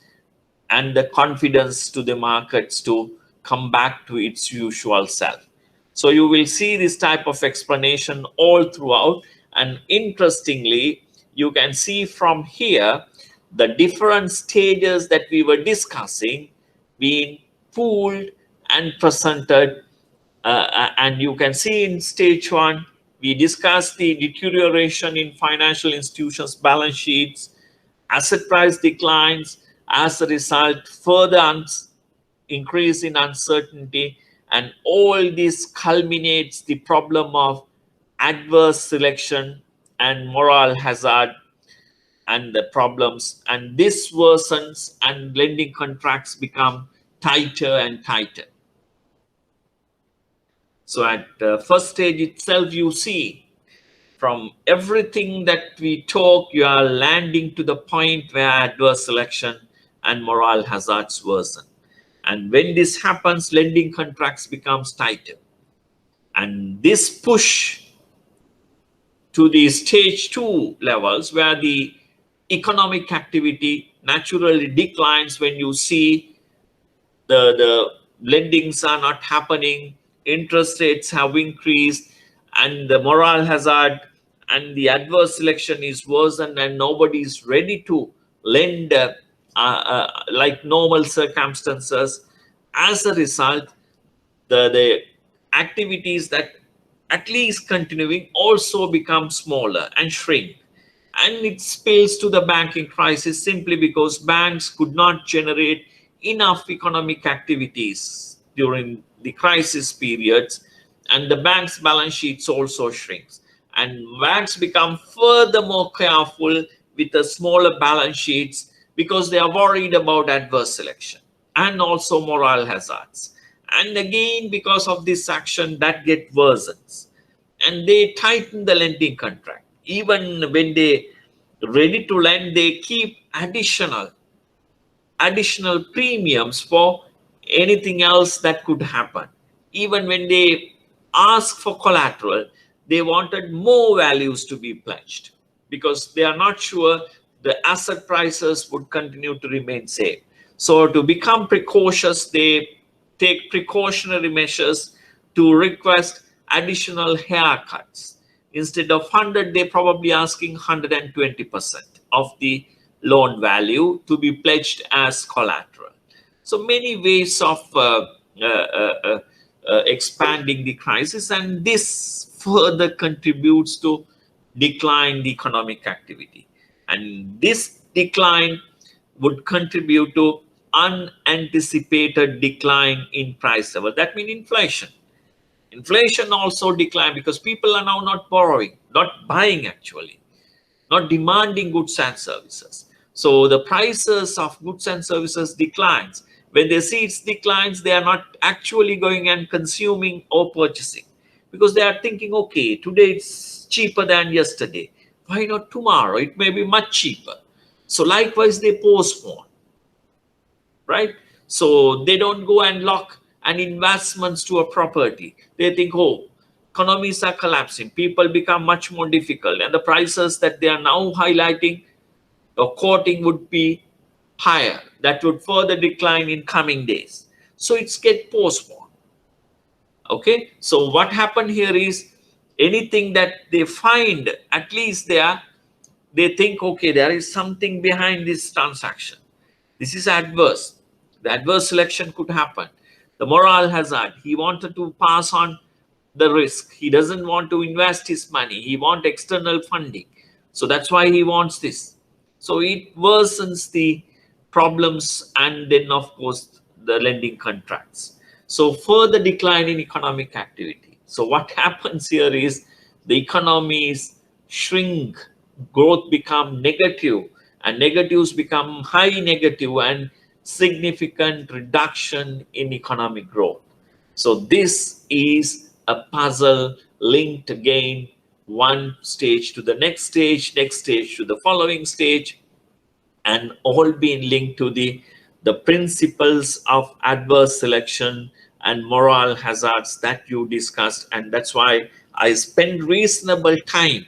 and the confidence to the markets to come back to its usual self. So you will see this type of explanation all throughout. And interestingly, you can see from here the different stages that we were discussing being pooled and presented. And you can see in stage one, we discussed the deterioration in financial institutions' balance sheets, asset price declines, as a result, further increase in uncertainty, and all this culminates the problem of adverse selection and moral hazard and the problems, and this worsens and lending contracts become tighter and tighter. So at the first stage itself, you see from everything that we talk, you are landing to the point where adverse selection and moral hazards worsen. And when this happens, lending contracts becomes tighter. And this push to the stage two levels where the economic activity naturally declines when you see the lendings are not happening, interest rates have increased, and the moral hazard and the adverse selection is worsened, and nobody is ready to lend like normal circumstances. As a result, the activities that at least continuing also become smaller and shrink. And it spills to the banking crisis simply because banks could not generate enough economic activities during the crisis periods, and the bank's balance sheets also shrinks. And banks become furthermore careful with the smaller balance sheets because they are worried about adverse selection and also moral hazards. And again, because of this action, that get worsens, and they tighten the lending contract. Even when they ready to lend, they keep additional premiums for anything else that could happen. Even when they ask for collateral, they wanted more values to be pledged because they are not sure the asset prices would continue to remain safe. So to become precautious, they take precautionary measures to request additional haircuts. Instead of 100, they're probably asking 120% of the loan value to be pledged as collateral. So many ways of expanding the crisis, and this further contributes to decline the economic activity. And this decline would contribute to unanticipated decline in price level. That means inflation. Inflation also declined because people are now not borrowing, not buying actually, not demanding goods and services. So the prices of goods and services declines, When they see its declines, they are not actually going and consuming or purchasing, because they are thinking, okay, today it's cheaper than yesterday. Why not tomorrow? It may be much cheaper. So likewise, they postpone, right? So they don't go and lock an investments to a property. They think, oh, economies are collapsing, people become much more difficult, and the prices that they are now highlighting or quoting would be higher. That would further decline in coming days. So it's get postponed. Okay. So what happened here is, anything that they find, at least they think, okay, there is something behind this transaction. This is adverse. The adverse selection could happen. The moral hazard. He wanted to pass on the risk. He doesn't want to invest his money. He wants external funding. So that's why he wants this. So it worsens the problems, and then, of course, the lending contracts. So further decline in economic activity. So what happens here is, the economies shrink, growth become negative, and negatives become high negative, and significant reduction in economic growth. So this is a puzzle linked again, one stage to the next stage to the following stage, and all being linked to the principles of adverse selection and moral hazards that you discussed. And that's why I spend reasonable time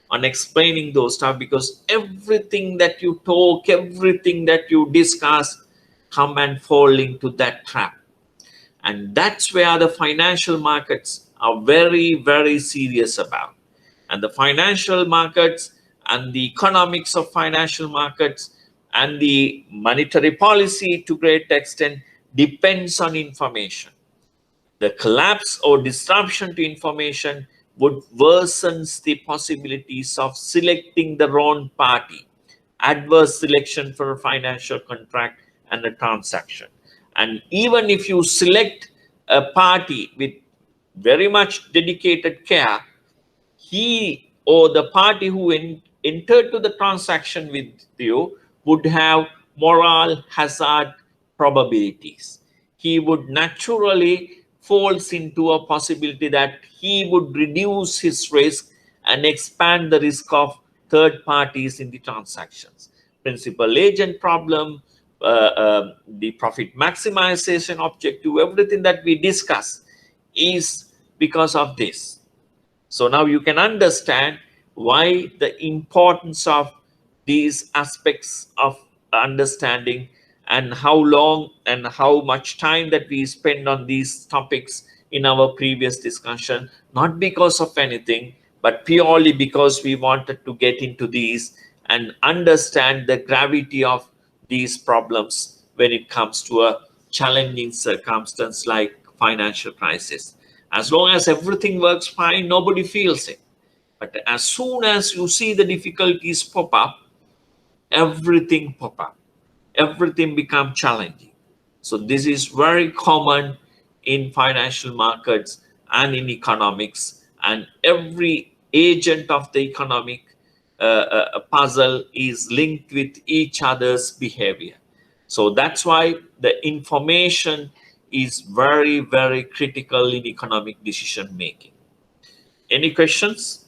on explaining those stuff, because everything that you talk, everything that you discuss, come and fall into that trap. And that's where the financial markets are very, very serious about. And the financial markets and the economics of financial markets and the monetary policy, to great extent, depends on information. The collapse or disruption to information would worsen the possibilities of selecting the wrong party, adverse selection for a financial contract and a transaction. And even if you select a party with very much dedicated care, he or the party who entered to the transaction with you would have moral hazard probabilities. He would naturally falls into a possibility that he would reduce his risk and expand the risk of third parties in the transactions. Principal agent problem, the profit maximization objective, everything that we discuss is because of this. So now you can understand why the importance of these aspects of understanding, and how long and how much time that we spend on these topics in our previous discussion, not because of anything, but purely because we wanted to get into these and understand the gravity of these problems when it comes to a challenging circumstance like financial crisis. As long as everything works fine, nobody feels it. But as soon as you see the difficulties pop up, everything pop up. Everything become challenging. So this is very common in financial markets and in economics, and every agent of the economic puzzle is linked with each other's behavior. So that's why the information is very, very critical in economic decision making. Any questions?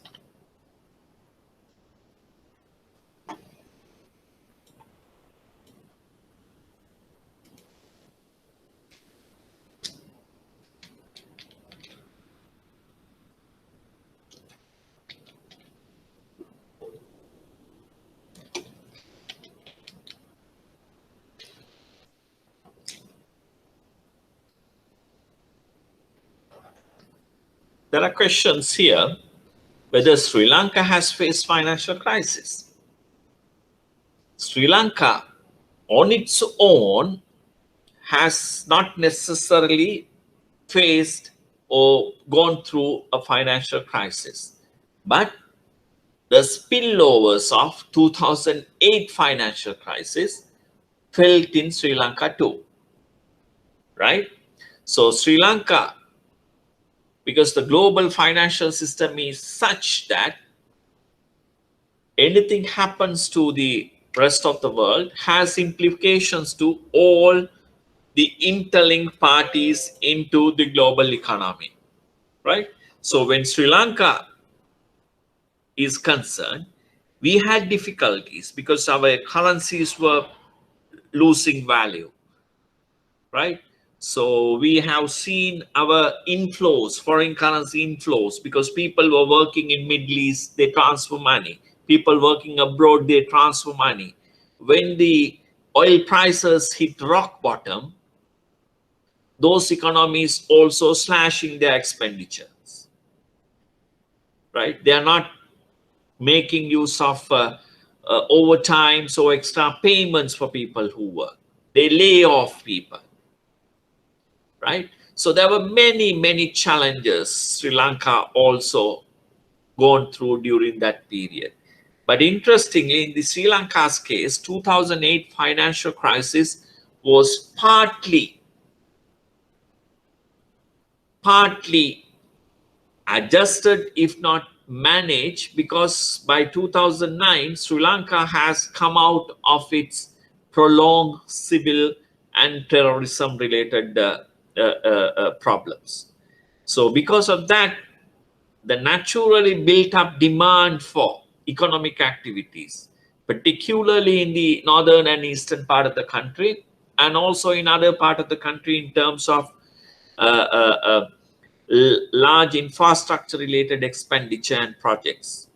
There are questions here whether Sri Lanka has faced financial crisis. Sri Lanka on its own has not necessarily faced or gone through a financial crisis, but the spillovers of 2008 financial crisis felt in Sri Lanka too, right? So Sri Lanka, because the global financial system is such that anything happens to the rest of the world has implications to all the interlinked parties into the global economy, right? So when Sri Lanka is concerned, we had difficulties because our currencies were losing value, right? So we have seen our inflows, foreign currency inflows, because people were working in Middle East, they transfer money. People working abroad, they transfer money. When the oil prices hit rock bottom, those economies also slashing their expenditures, right? They are not making use of overtime, so extra payments for people who work. They lay off people, right? So there were many challenges Sri Lanka also gone through during that period. But interestingly, in the Sri Lanka's case, 2008 financial crisis was partly adjusted, if not managed, because by 2009, Sri Lanka has come out of its prolonged civil and terrorism related problems. So because of that, the naturally built up demand for economic activities, particularly in the northern and eastern part of the country, and also in other part of the country in terms of uh, uh, uh, large infrastructure related expenditure and projects,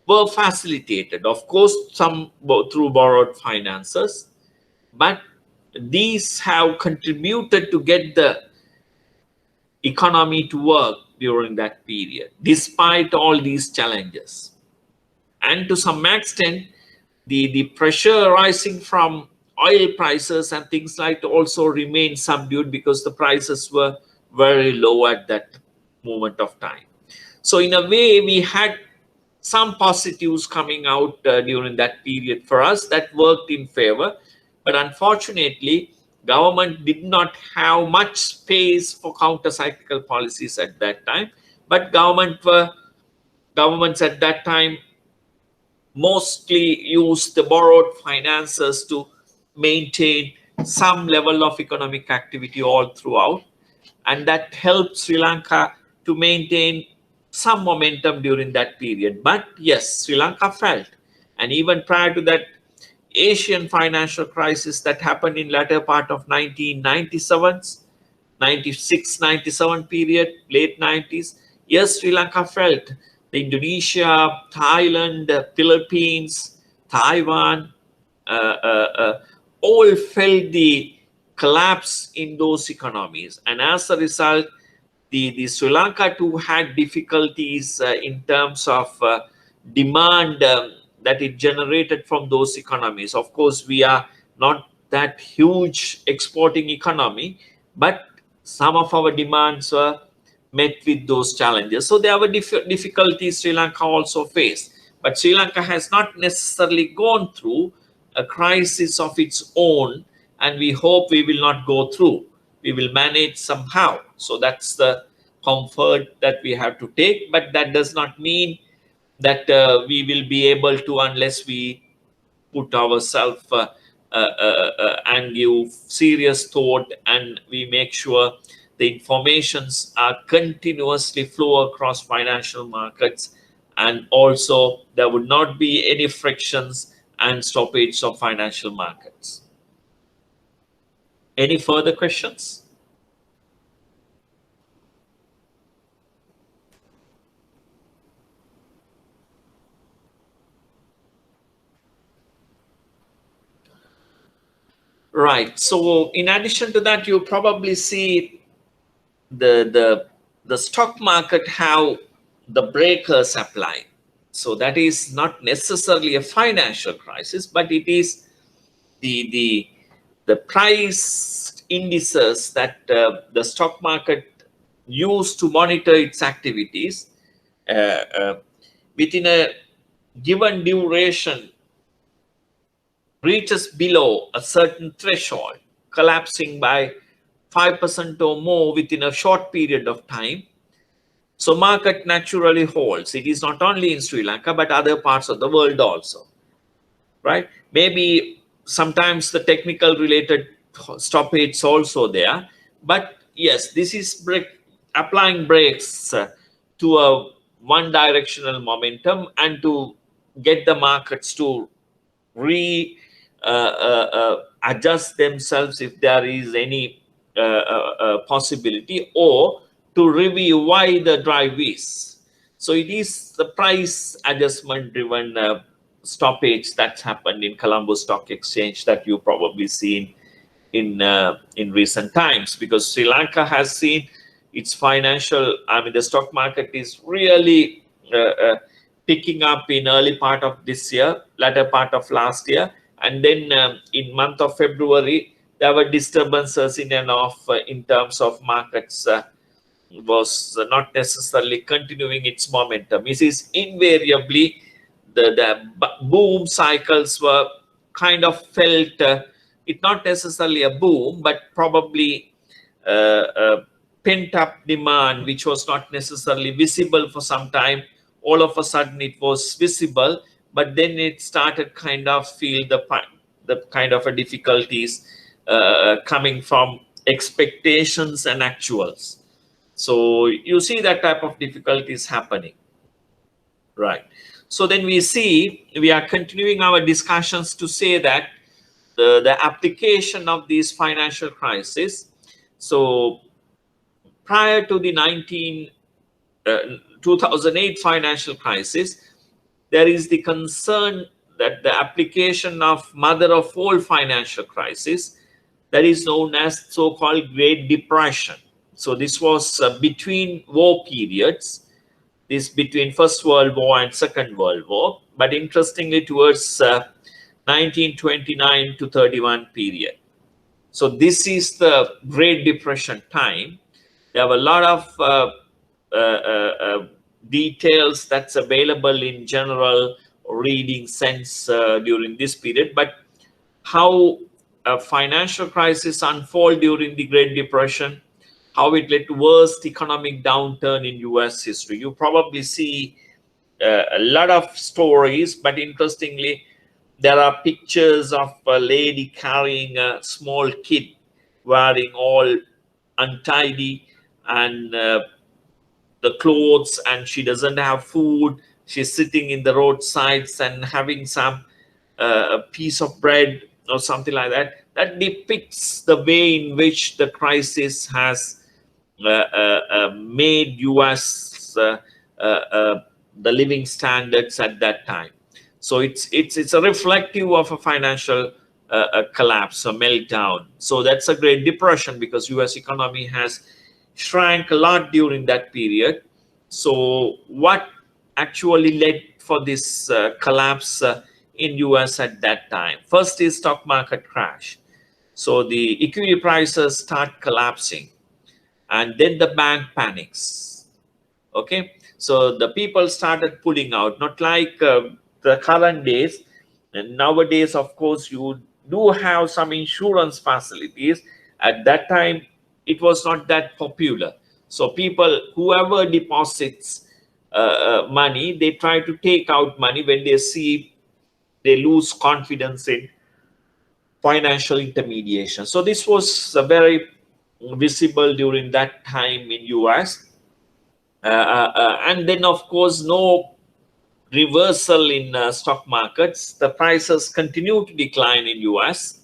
were facilitated, of course, some through borrowed finances, but these have contributed to get the economy to work during that period, despite all these challenges. And to some extent, the pressure arising from oil prices and things like that also remained subdued because the prices were very low at that moment of time. So in a way, we had some positives coming out during that period for us that worked in favor. But unfortunately, government did not have much space for counter-cyclical policies at that time. But governments at that time mostly used the borrowed finances to maintain some level of economic activity all throughout, and that helped Sri Lanka to maintain some momentum during that period. But yes, Sri Lanka felt, and even prior to that Asian financial crisis that happened in latter part of 1997, 96, 97 period, late 90s, yes, Sri Lanka felt. The Indonesia, Thailand, Philippines, Taiwan, uh, uh, uh, all felt the collapse in those economies. And as a result, the Sri Lanka too had difficulties in terms of demand that it generated from those economies. Of course, we are not that huge exporting economy, but some of our demands were met with those challenges. So there were difficulties Sri Lanka also faced. But Sri Lanka has not necessarily gone through a crisis of its own, and we hope we will not go through. We will manage somehow. So that's the comfort that we have to take. But that does not mean that we will be able to, unless we put ourselves and give serious thought, and we make sure the informations are continuously flow across financial markets, and also there would not be any frictions and stoppage of financial markets. Any further questions? Right. So in addition to that, you probably see the stock market how the breakers apply. So that is not necessarily a financial crisis, but it is the price indices that the stock market use to monitor its activities uh, uh, within a given duration reaches below a certain threshold, collapsing by 5% or more within a short period of time. So market naturally holds. It is not only in Sri Lanka, but other parts of the world also, right? Maybe sometimes the technical related stoppage also there. But yes, this is applying brakes to a one directional momentum and to get the markets to re adjust themselves if there is any possibility, or to review why the drive is. So it is the price adjustment driven stoppage that's happened in Colombo Stock Exchange that you probably seen in recent times, because Sri Lanka has seen its financial, I mean, the stock market is really picking up in early part of this year, latter part of last year, and then in month of February there were disturbances in and off in terms of markets was not necessarily continuing its momentum. It is invariably the boom cycles were kind of felt, it not necessarily a boom, but probably pent up demand, which was not necessarily visible for some time. All of a sudden it was visible, but then it started kind of feel the kind of a difficulties coming from expectations and actuals. So you see that type of difficulties happening, right? So then we are continuing our discussions to say that the application of these financial crises. So prior to the 2008 financial crisis, there is the concern that the application of mother of all financial crises, that is known as so-called Great Depression. So this was between war periods, this between First World War and Second World War, but interestingly towards 1929 to 31 period. So this is the Great Depression time. There were a lot of details that's available in general reading sense during this period, but how a financial crisis unfold during the Great Depression, how it led to worst economic downturn in US history. You probably see a lot of stories, but interestingly, there are pictures of a lady carrying a small kid wearing all untidy and the clothes, and she doesn't have food. She's sitting in the roadsides and having some a piece of bread or something like that. That depicts the way in which the crisis has made US the living standards at that time. So it's a reflective of a financial collapse, a meltdown. So that's a Great Depression, because US economy has shrank a lot during that period. So what actually led for this collapse in US at that time? First is stock market crash. So the equity prices start collapsing, and then the bank panics. Okay, so the people started pulling out, not like the current days. And nowadays, of course, you do have some insurance facilities. At that time, it was not that popular. So people, whoever deposits money, they try to take out money when they see they lose confidence in financial intermediation. So this was very visible during that time in US. And then, of course, no reversal in stock markets. The prices continue to decline in US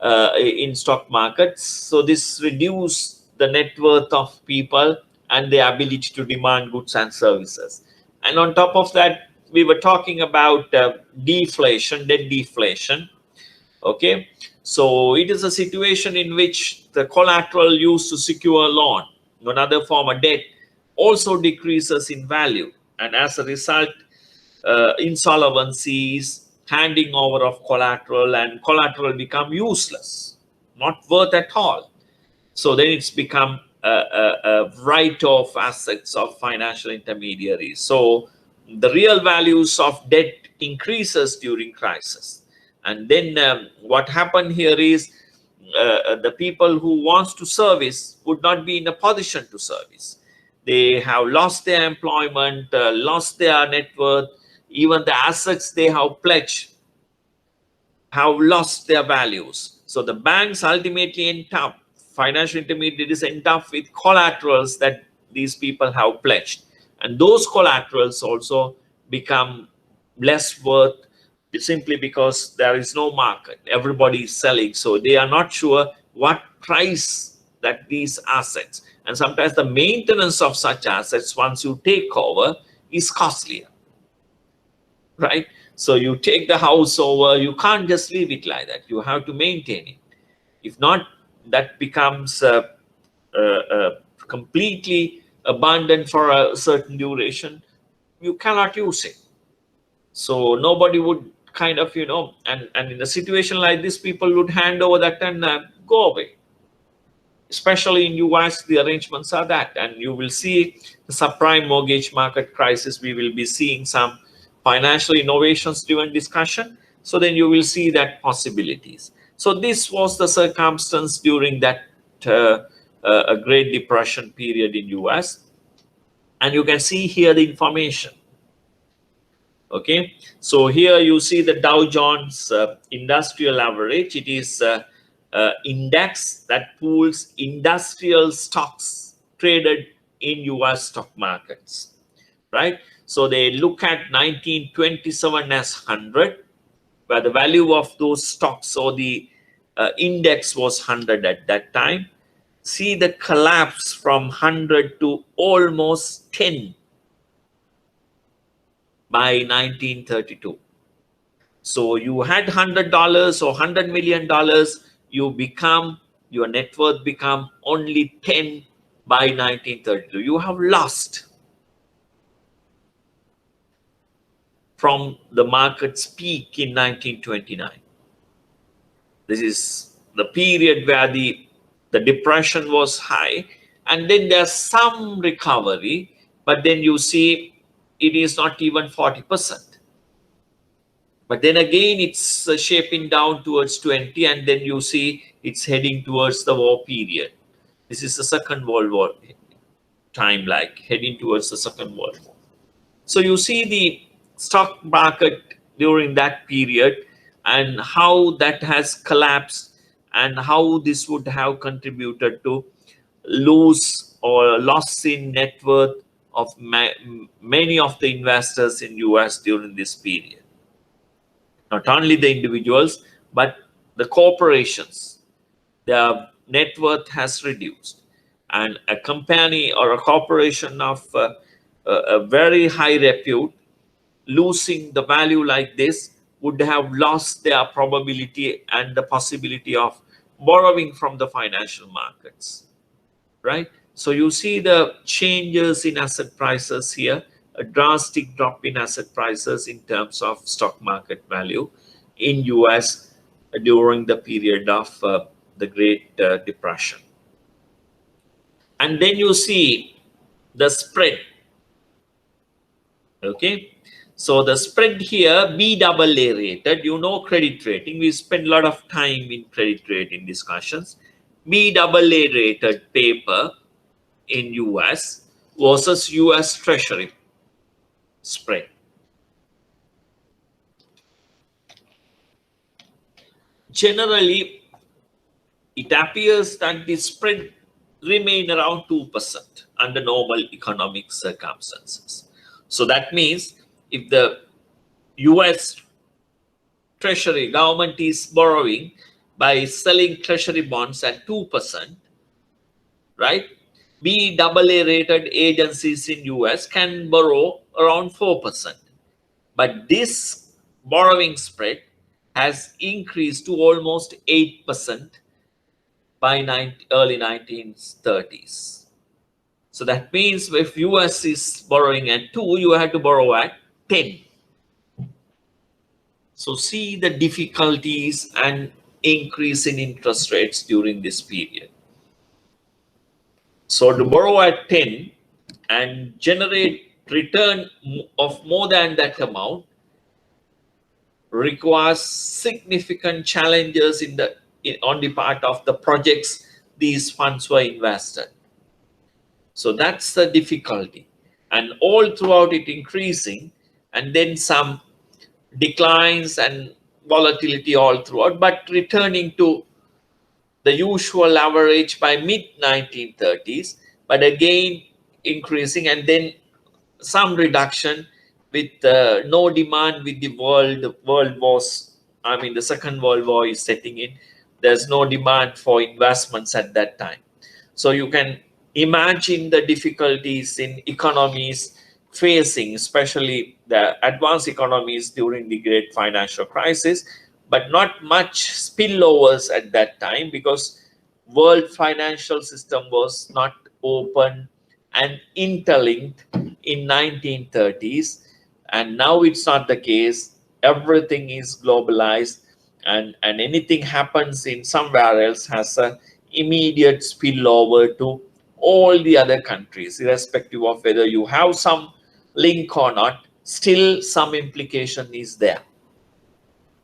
in stock markets. So this reduced the net worth of people and the ability to demand goods and services. And on top of that, we were talking about deflation, debt deflation. Okay, so it is a situation in which the collateral used to secure a loan, another form of debt, also decreases in value, and as a result, insolvencies, handing over of collateral, and collateral become useless, not worth at all. So then it's become a write-off assets of financial intermediaries. So the real values of debt increases during crisis. And then what happened here is the people who wants to service would not be in a position to service. They have lost their employment, lost their net worth, even the assets they have pledged have lost their values. So the banks ultimately end up, financial intermediaries end up with collaterals that these people have pledged. And those collaterals also become less worth simply because there is no market. Everybody is selling. So they are not sure what price that these assets. And sometimes the maintenance of such assets, once you take over, is costlier, right? So you take the house over, you can't just leave it like that. You have to maintain it. If not, that becomes completely abandoned for a certain duration. You cannot use it. So nobody would kind of, and in a situation like this, people would hand over that and go away. Especially in US, the arrangements are that, and you will see the subprime mortgage market crisis. We will be seeing some financial innovations driven discussion. So then you will see that possibilities. So this was the circumstance during that a Great Depression period in US, and you can see here the information. Okay, so here you see the Dow Jones Industrial Average. It is index that pools industrial stocks traded in US stock markets, right? So they look at 1927 as 100, where the value of those stocks or the index was 100 at that time. See the collapse from 100 to almost 10 by 1932. So you had $100 or $100 million, your net worth become only 10 by 1932. You have lost from the market's peak in 1929. This is the period where the depression was high, and then there's some recovery, but then you see it is not even 40%. But then again, it's shaping down towards 20, and then you see it's heading towards the war period. This is the Second World War time, like heading towards the Second World War. So you see the stock market during that period and how that has collapsed and how this would have contributed to loss in net worth of many of the investors in US during this period. Not only the individuals, but the corporations, their net worth has reduced. And a company or a corporation of a very high repute losing the value like this would have lost their probability and the possibility of borrowing from the financial markets, right? So you see the changes in asset prices here, a drastic drop in asset prices in terms of stock market value in US during the period of the Great Depression. And then you see the spread. Okay, so the spread here, BAA rated, credit rating. We spend a lot of time in credit rating discussions. BAA rated paper in US versus US Treasury spread. Generally, it appears that the spread remain around 2% under normal economic circumstances. So that means if the US Treasury government is borrowing by selling Treasury bonds at 2%, right? BAA rated agencies in US can borrow around 4%. But this borrowing spread has increased to almost 8% by early 1930s. So that means if US is borrowing at 2, you have to borrow at 10. So see the difficulties and increase in interest rates during this period. So to borrow at 10 and generate return of more than that amount requires significant challenges on the part of the projects these funds were invested. So that's the difficulty, and all throughout it increasing, and then some declines and volatility all throughout, but returning to the usual average by mid 1930s, but again increasing, and then some reduction with no demand with the world wars. I mean, the Second World War is setting in. There's no demand for investments at that time. So you can imagine the difficulties in economies facing, especially the advanced economies during the great financial crisis, but not much spillovers at that time because world financial system was not open and interlinked in 1930s, and now it's not the case. Everything is globalized, and anything happens in somewhere else has a immediate spillover to all the other countries, irrespective of whether you have some link or not. Still some implication is there,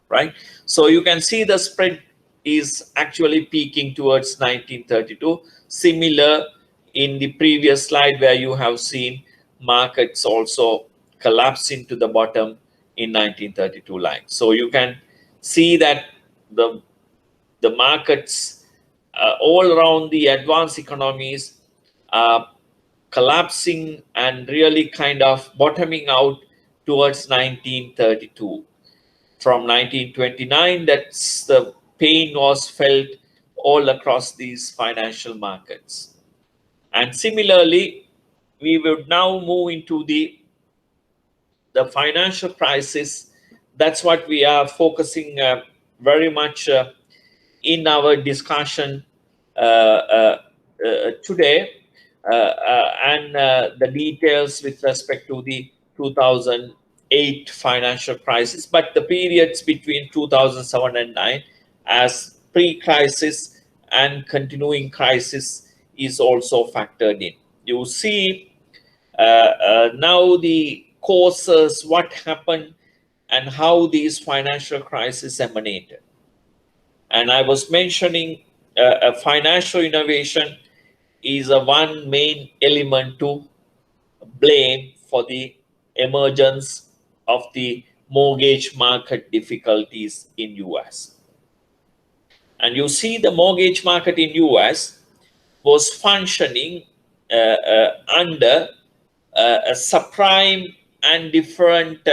right? So you can see the spread is actually peaking towards 1932, similar in the previous slide where you have seen markets also collapse into the bottom in 1932 line. So you can see that the markets all around the advanced economies are collapsing and really kind of bottoming out towards 1932. From 1929, that's the pain was felt all across these financial markets. And similarly, we would now move into the financial crisis. That's what we are focusing very much in our discussion today, and the details with respect to the 2008 financial crisis, but the periods between 2007 and 9 as pre-crisis and continuing crisis is also factored in. You see now the causes, what happened, and how these financial crises emanated. And I was mentioning a financial innovation is a one main element to blame for the emergence of the mortgage market difficulties in US. And you see the mortgage market in US was functioning under a subprime and different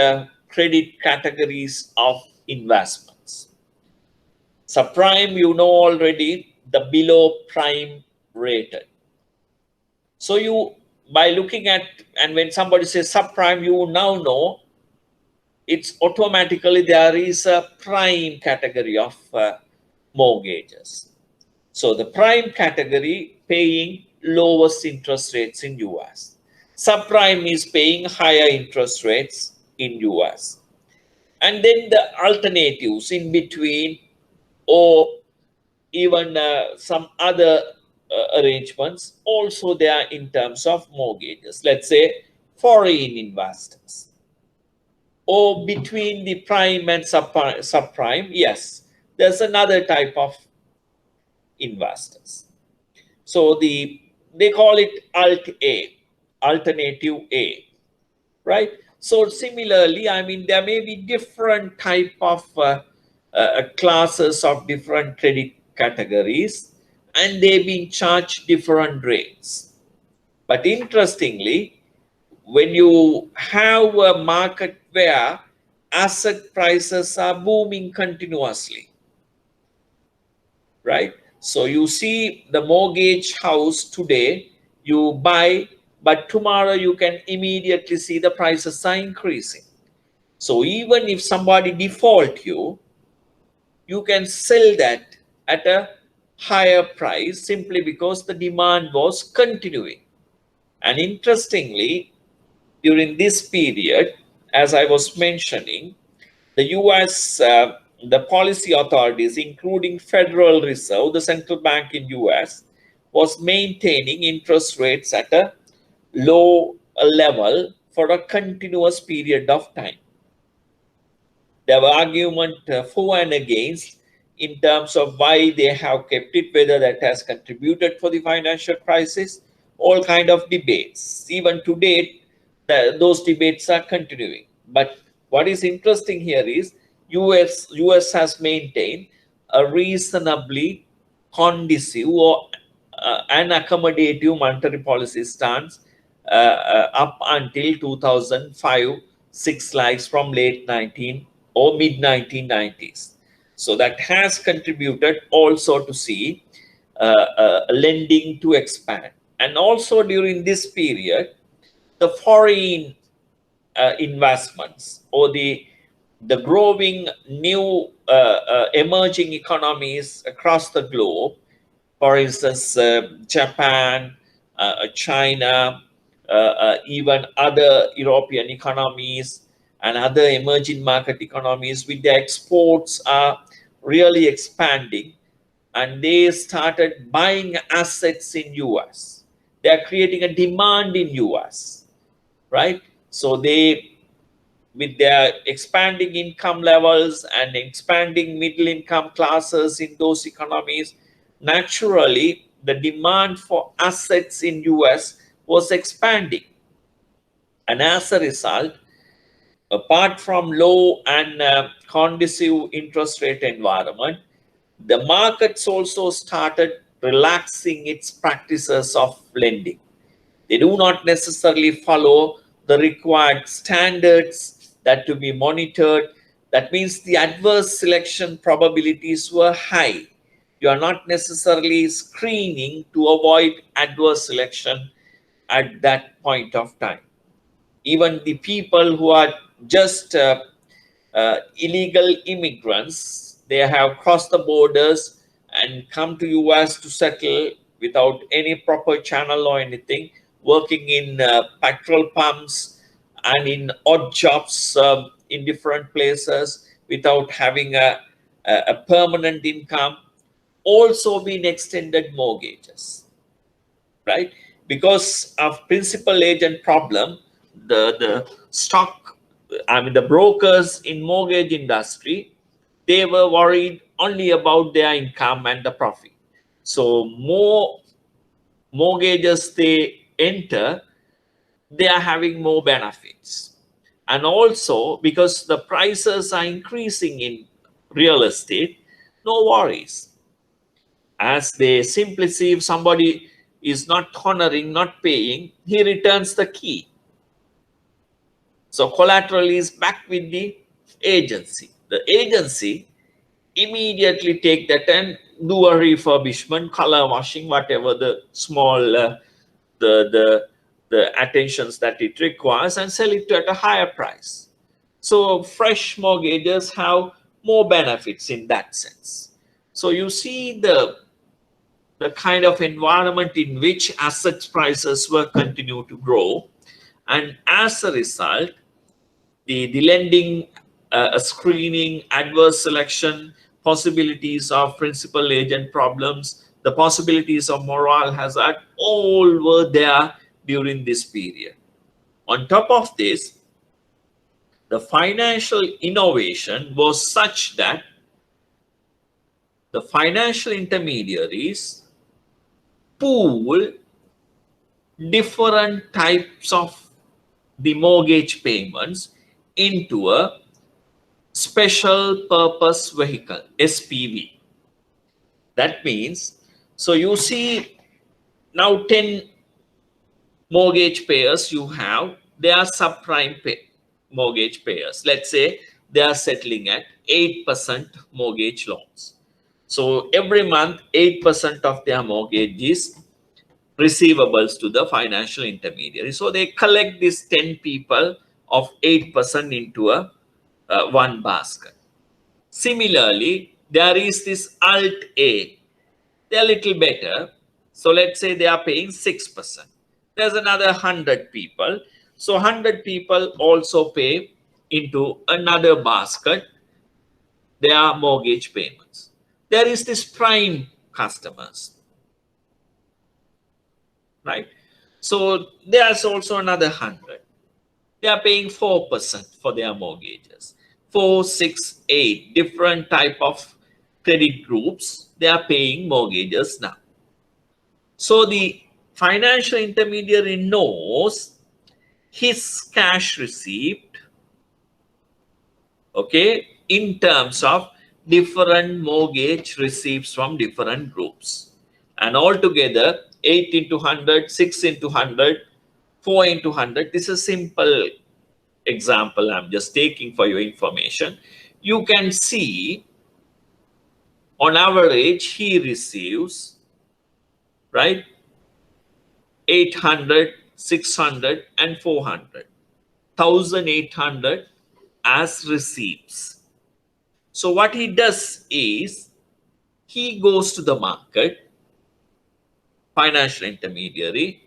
credit categories of investments. Subprime, you know already, the below prime rated. So you, by looking at, and when somebody says subprime, you now know it's automatically there is a prime category of mortgages. So the prime category paying lowest interest rates in US. Subprime is paying higher interest rates in US. And then the alternatives in between, or even some other arrangements also there in terms of mortgages. Let's say foreign investors, or between the prime and subprime. Yes, there's another type of investors. So they call it Alt A, alternative A, right? So similarly, I mean, there may be different type of classes of different credit categories, and they've been charged different rates. But interestingly, when you have a market where asset prices are booming continuously, right? So you see the mortgage house today, you buy, but tomorrow you can immediately see the prices are increasing. So even if somebody default you, you can sell that at a higher price simply because the demand was continuing. And interestingly, during this period, as I was mentioning, the US, the policy authorities, including Federal Reserve, the central bank in US, was maintaining interest rates at a low level for a continuous period of time. There were arguments for and against in terms of why they have kept it, whether that has contributed for the financial crisis, all kind of debates. Even to date, those debates are continuing. But what is interesting here is US has maintained a reasonably conducive or an accommodative monetary policy stance up until 2005-6, likes from late 19 or mid 1990s. So that has contributed also to see lending to expand. And also during this period, the foreign investments or the growing new emerging economies across the globe, for instance, Japan, China, even other European economies and other emerging market economies, with their exports are really expanding, and they started buying assets in US. They are creating a demand in US, right? So they, with their expanding income levels and expanding middle income classes in those economies, naturally the demand for assets in US was expanding. And as a result, apart from low and conducive interest rate environment, the markets also started relaxing its practices of lending. They do not necessarily follow the required standards that to be monitored. That means the adverse selection probabilities were high. You are not necessarily screening to avoid adverse selection at that point of time. Even the people who are just illegal immigrants, they have crossed the borders and come to US to settle without any proper channel or anything, working in petrol pumps and in odd jobs in different places without having a permanent income, also been extended mortgages, right? Because of principal agent problem, the stock, I mean the brokers in mortgage industry, they were worried only about their income and the profit. So more mortgages they enter, they are having more benefits. And also because the prices are increasing in real estate, no worries. As they simply see, if somebody is not honoring, not paying, he returns the key. So collateral is back with the agency. The agency immediately take that and do a refurbishment, color washing, whatever the small the attentions that it requires, and sell it at a higher price. So fresh mortgages have more benefits in that sense. So you see the kind of environment in which asset prices will continue to grow, and as a result, the lending screening, adverse selection, possibilities of principal agent problems, the possibilities of moral hazard, all were there during this period. On top of this, the financial innovation was such that the financial intermediaries pool different types of the mortgage payments into a special purpose vehicle, SPV. That means, so you see now 10 mortgage payers you have, they are subprime mortgage payers. Let's say they are settling at 8% mortgage loans. So every month, 8% of their mortgage is receivables to the financial intermediary. So they collect these 10 people of 8% into a one basket. Similarly, there is this Alt A. They're a little better. So let's say they are paying 6%. There's another 100 people. So 100 people also pay into another basket their mortgage payments. There is this prime customers, right? So there's also another 100. They are paying 4% for their mortgages. 4, 6, 8 different type of credit groups, they are paying mortgages now. So the financial intermediary knows his cash receipt, okay, in terms of different mortgage receipts from different groups. And altogether, 8 into 100, 6 into 100, 4 into 100. This is a simple example I'm just taking for your information. You can see on average he receives, right, 800, 600 and 400, 1800 as receipts. So what he does is he goes to the market, financial intermediary,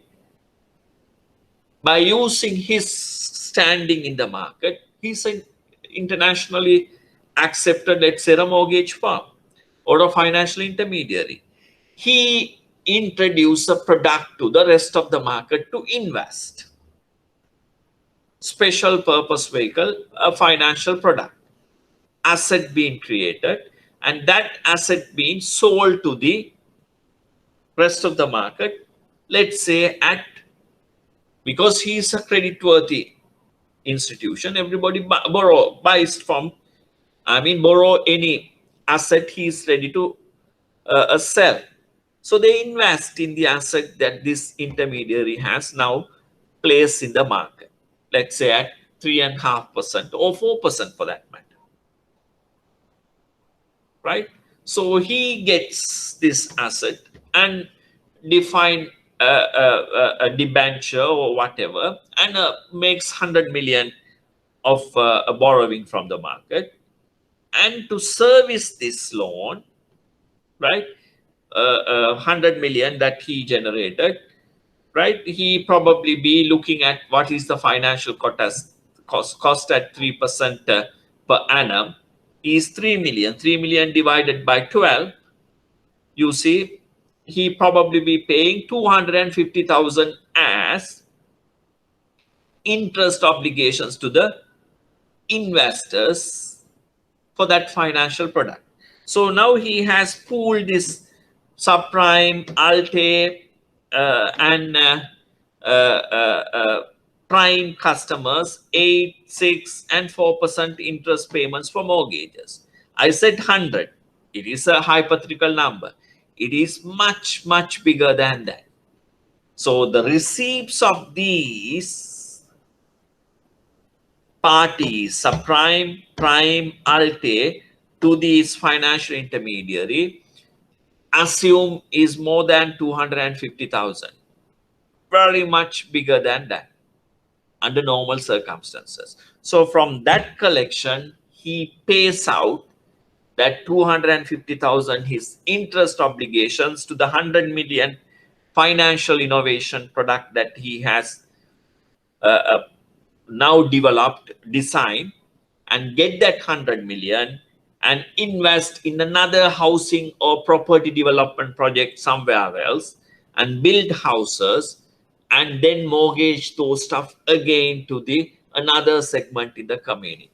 by using his standing in the market. He's an internationally accepted, let's say, a mortgage firm or a financial intermediary. He introduced a product to the rest of the market to invest. Special purpose vehicle, a financial product, asset being created, and that asset being sold to the rest of the market, let's say at, because he is a credit-worthy institution, everybody buys from, borrow any asset he is ready to sell. So they invest in the asset that this intermediary has now placed in the market, let's say at 3.5% or 4% for that matter, right? So he gets this asset and define a debenture or whatever, and makes 100 million of borrowing from the market. And to service this loan, right, 100 million that he generated, right, he probably be looking at what is the financial cost at 3% per annum is 3 million. 3 million divided by 12, you see, he probably be paying 250,000 as interest obligations to the investors for that financial product. So now he has pooled this subprime, Alte, and prime customers, 8, 6, and 4% interest payments for mortgages. I said 100. It is a hypothetical number. It is much, much bigger than that. So the receipts of these parties, subprime, prime, Alte, to these financial intermediary, assume is more than 250,000. Very much bigger than that under normal circumstances. So from that collection, he pays out that 250,000 his interest obligations to the 100 million financial innovation product that he has now developed, designed, and get that 100 million and invest in another housing or property development project somewhere else and build houses and then mortgage those stuff again to the another segment in the community.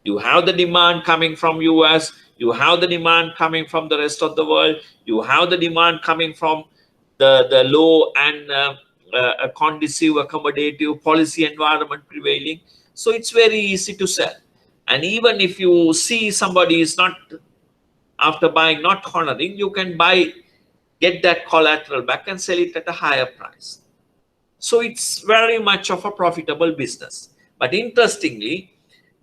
You have the demand coming from US, you have the demand coming from the rest of the world, you have the demand coming from the low and a conducive, accommodative policy environment prevailing. So it's very easy to sell. And even if you see somebody is not, after buying, not honoring, you can buy, get that collateral back and sell it at a higher price. So it's very much of a profitable business. But interestingly,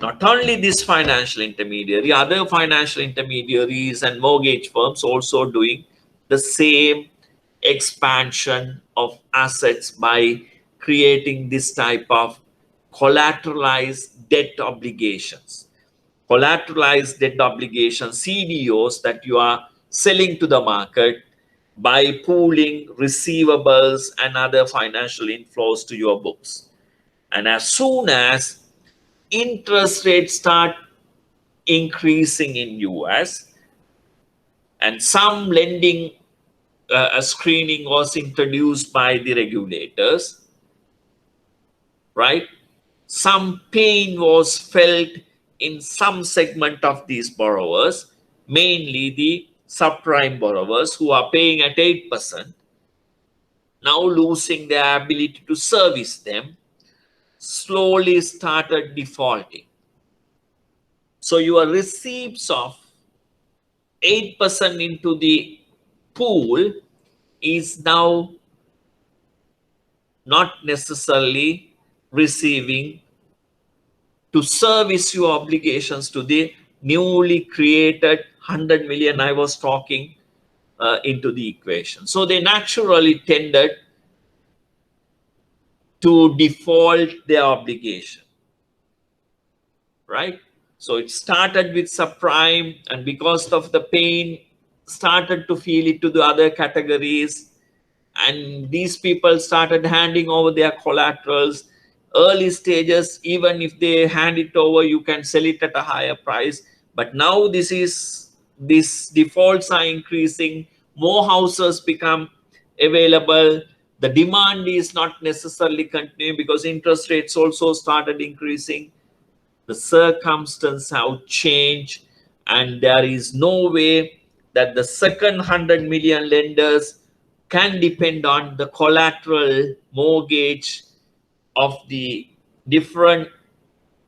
not only this financial intermediary, other financial intermediaries and mortgage firms also doing the same expansion of assets by creating this type of collateralized debt obligations. Collateralized debt obligations, CDOs, that you are selling to the market by pooling receivables and other financial inflows to your books. And as soon as interest rates start increasing in US and some lending screening was introduced by the regulators, right? Some pain was felt in some segment of these borrowers, mainly the subprime borrowers who are paying at 8%, now losing their ability to service them, slowly started defaulting. So your receipts of 8% into the pool is now not necessarily receiving to service your obligations to the newly created 100 million I was talking into the equation. So they naturally tended to default their obligation, right? So it started with subprime, and because of the pain, started to feel it to the other categories, and these people started handing over their collaterals. Early stages, even if they hand it over, you can sell it at a higher price. But now these defaults are increasing, more houses become available, the demand is not necessarily continuing because interest rates also started increasing, the circumstances have changed, and there is no way that the second 100 million lenders can depend on the collateral mortgage of the different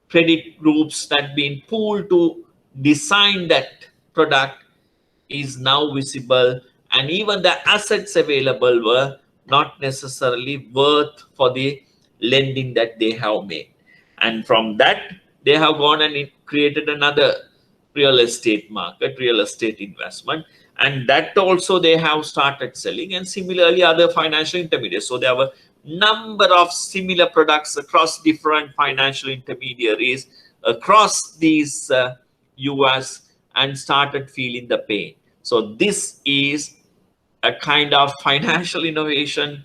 credit groups that been pooled to design that product is now visible, and even the assets available were not necessarily worth for the lending that they have made. And from that, they have gone and created another real estate market, real estate investment, and that also they have started selling, and similarly other financial intermediaries. So there were number of similar products across different financial intermediaries across these US, and started feeling the pain. So this is a kind of financial innovation,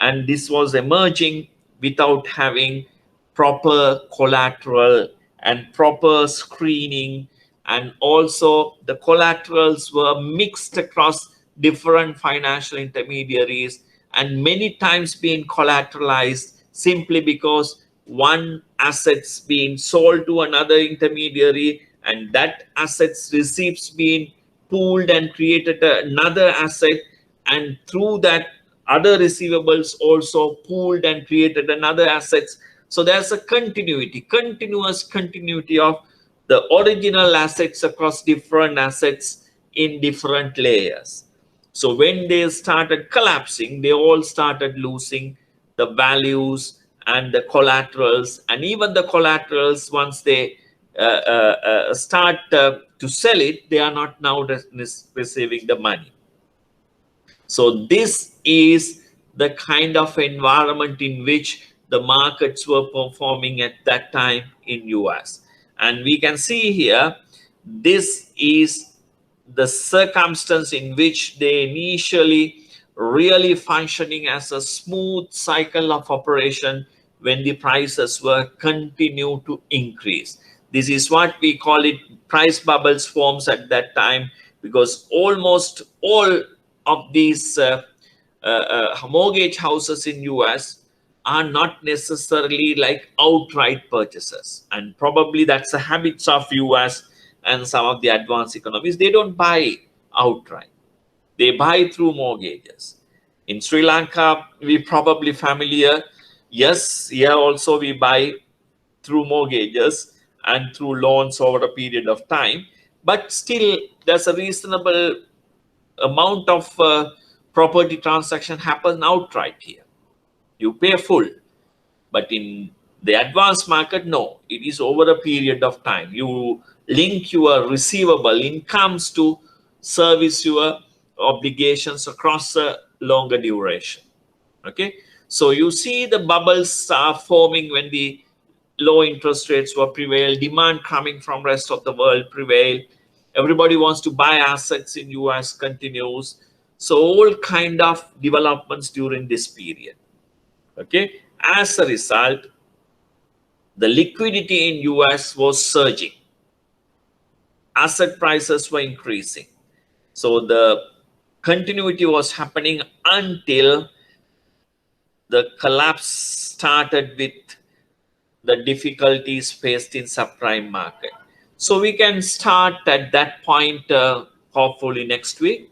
and this was emerging without having proper collateral and proper screening, and also the collaterals were mixed across different financial intermediaries and many times being collateralized simply because one assets being sold to another intermediary, and that assets receipts being pooled and created another asset, and through that other receivables also pooled and created another assets. So there's a continuous continuity of the original assets across different assets in different layers. So when they started collapsing, they all started losing the values and the collaterals, and even the collaterals, once they start to sell it, they are not now receiving the money. So this is the kind of environment in which the markets were performing at that time in US. And we can see here, this is the circumstance in which they initially really functioning as a smooth cycle of operation when the prices were continue to increase. This is what we call it, price bubbles forms at that time, because almost all of these mortgage houses in US are not necessarily like outright purchases, and probably that's the habits of US and some of the advanced economies. They don't buy outright, they buy through mortgages. In Sri Lanka, we probably familiar, yes, here also we buy through mortgages and through loans over a period of time, but still there's a reasonable amount of property transaction happen outright here. You pay full. But in the advanced market, no, it is over a period of time. You link your receivable incomes to service your obligations across a longer duration. Okay, so you see the bubbles are forming when the low interest rates were prevail, demand coming from rest of the world prevail, everybody wants to buy assets in US continues. So all kind of developments during this period. Okay, as a result, the liquidity in US was surging, asset prices were increasing. So the continuity was happening until the collapse started with the difficulties faced in subprime market. So we can start at that point hopefully next week.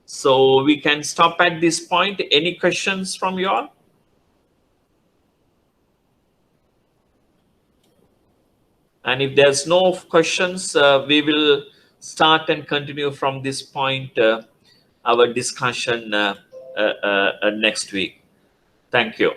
So we can stop at this point. Any questions from you all? And if there's no questions, we will start and continue from this point our discussion next week. Thank you.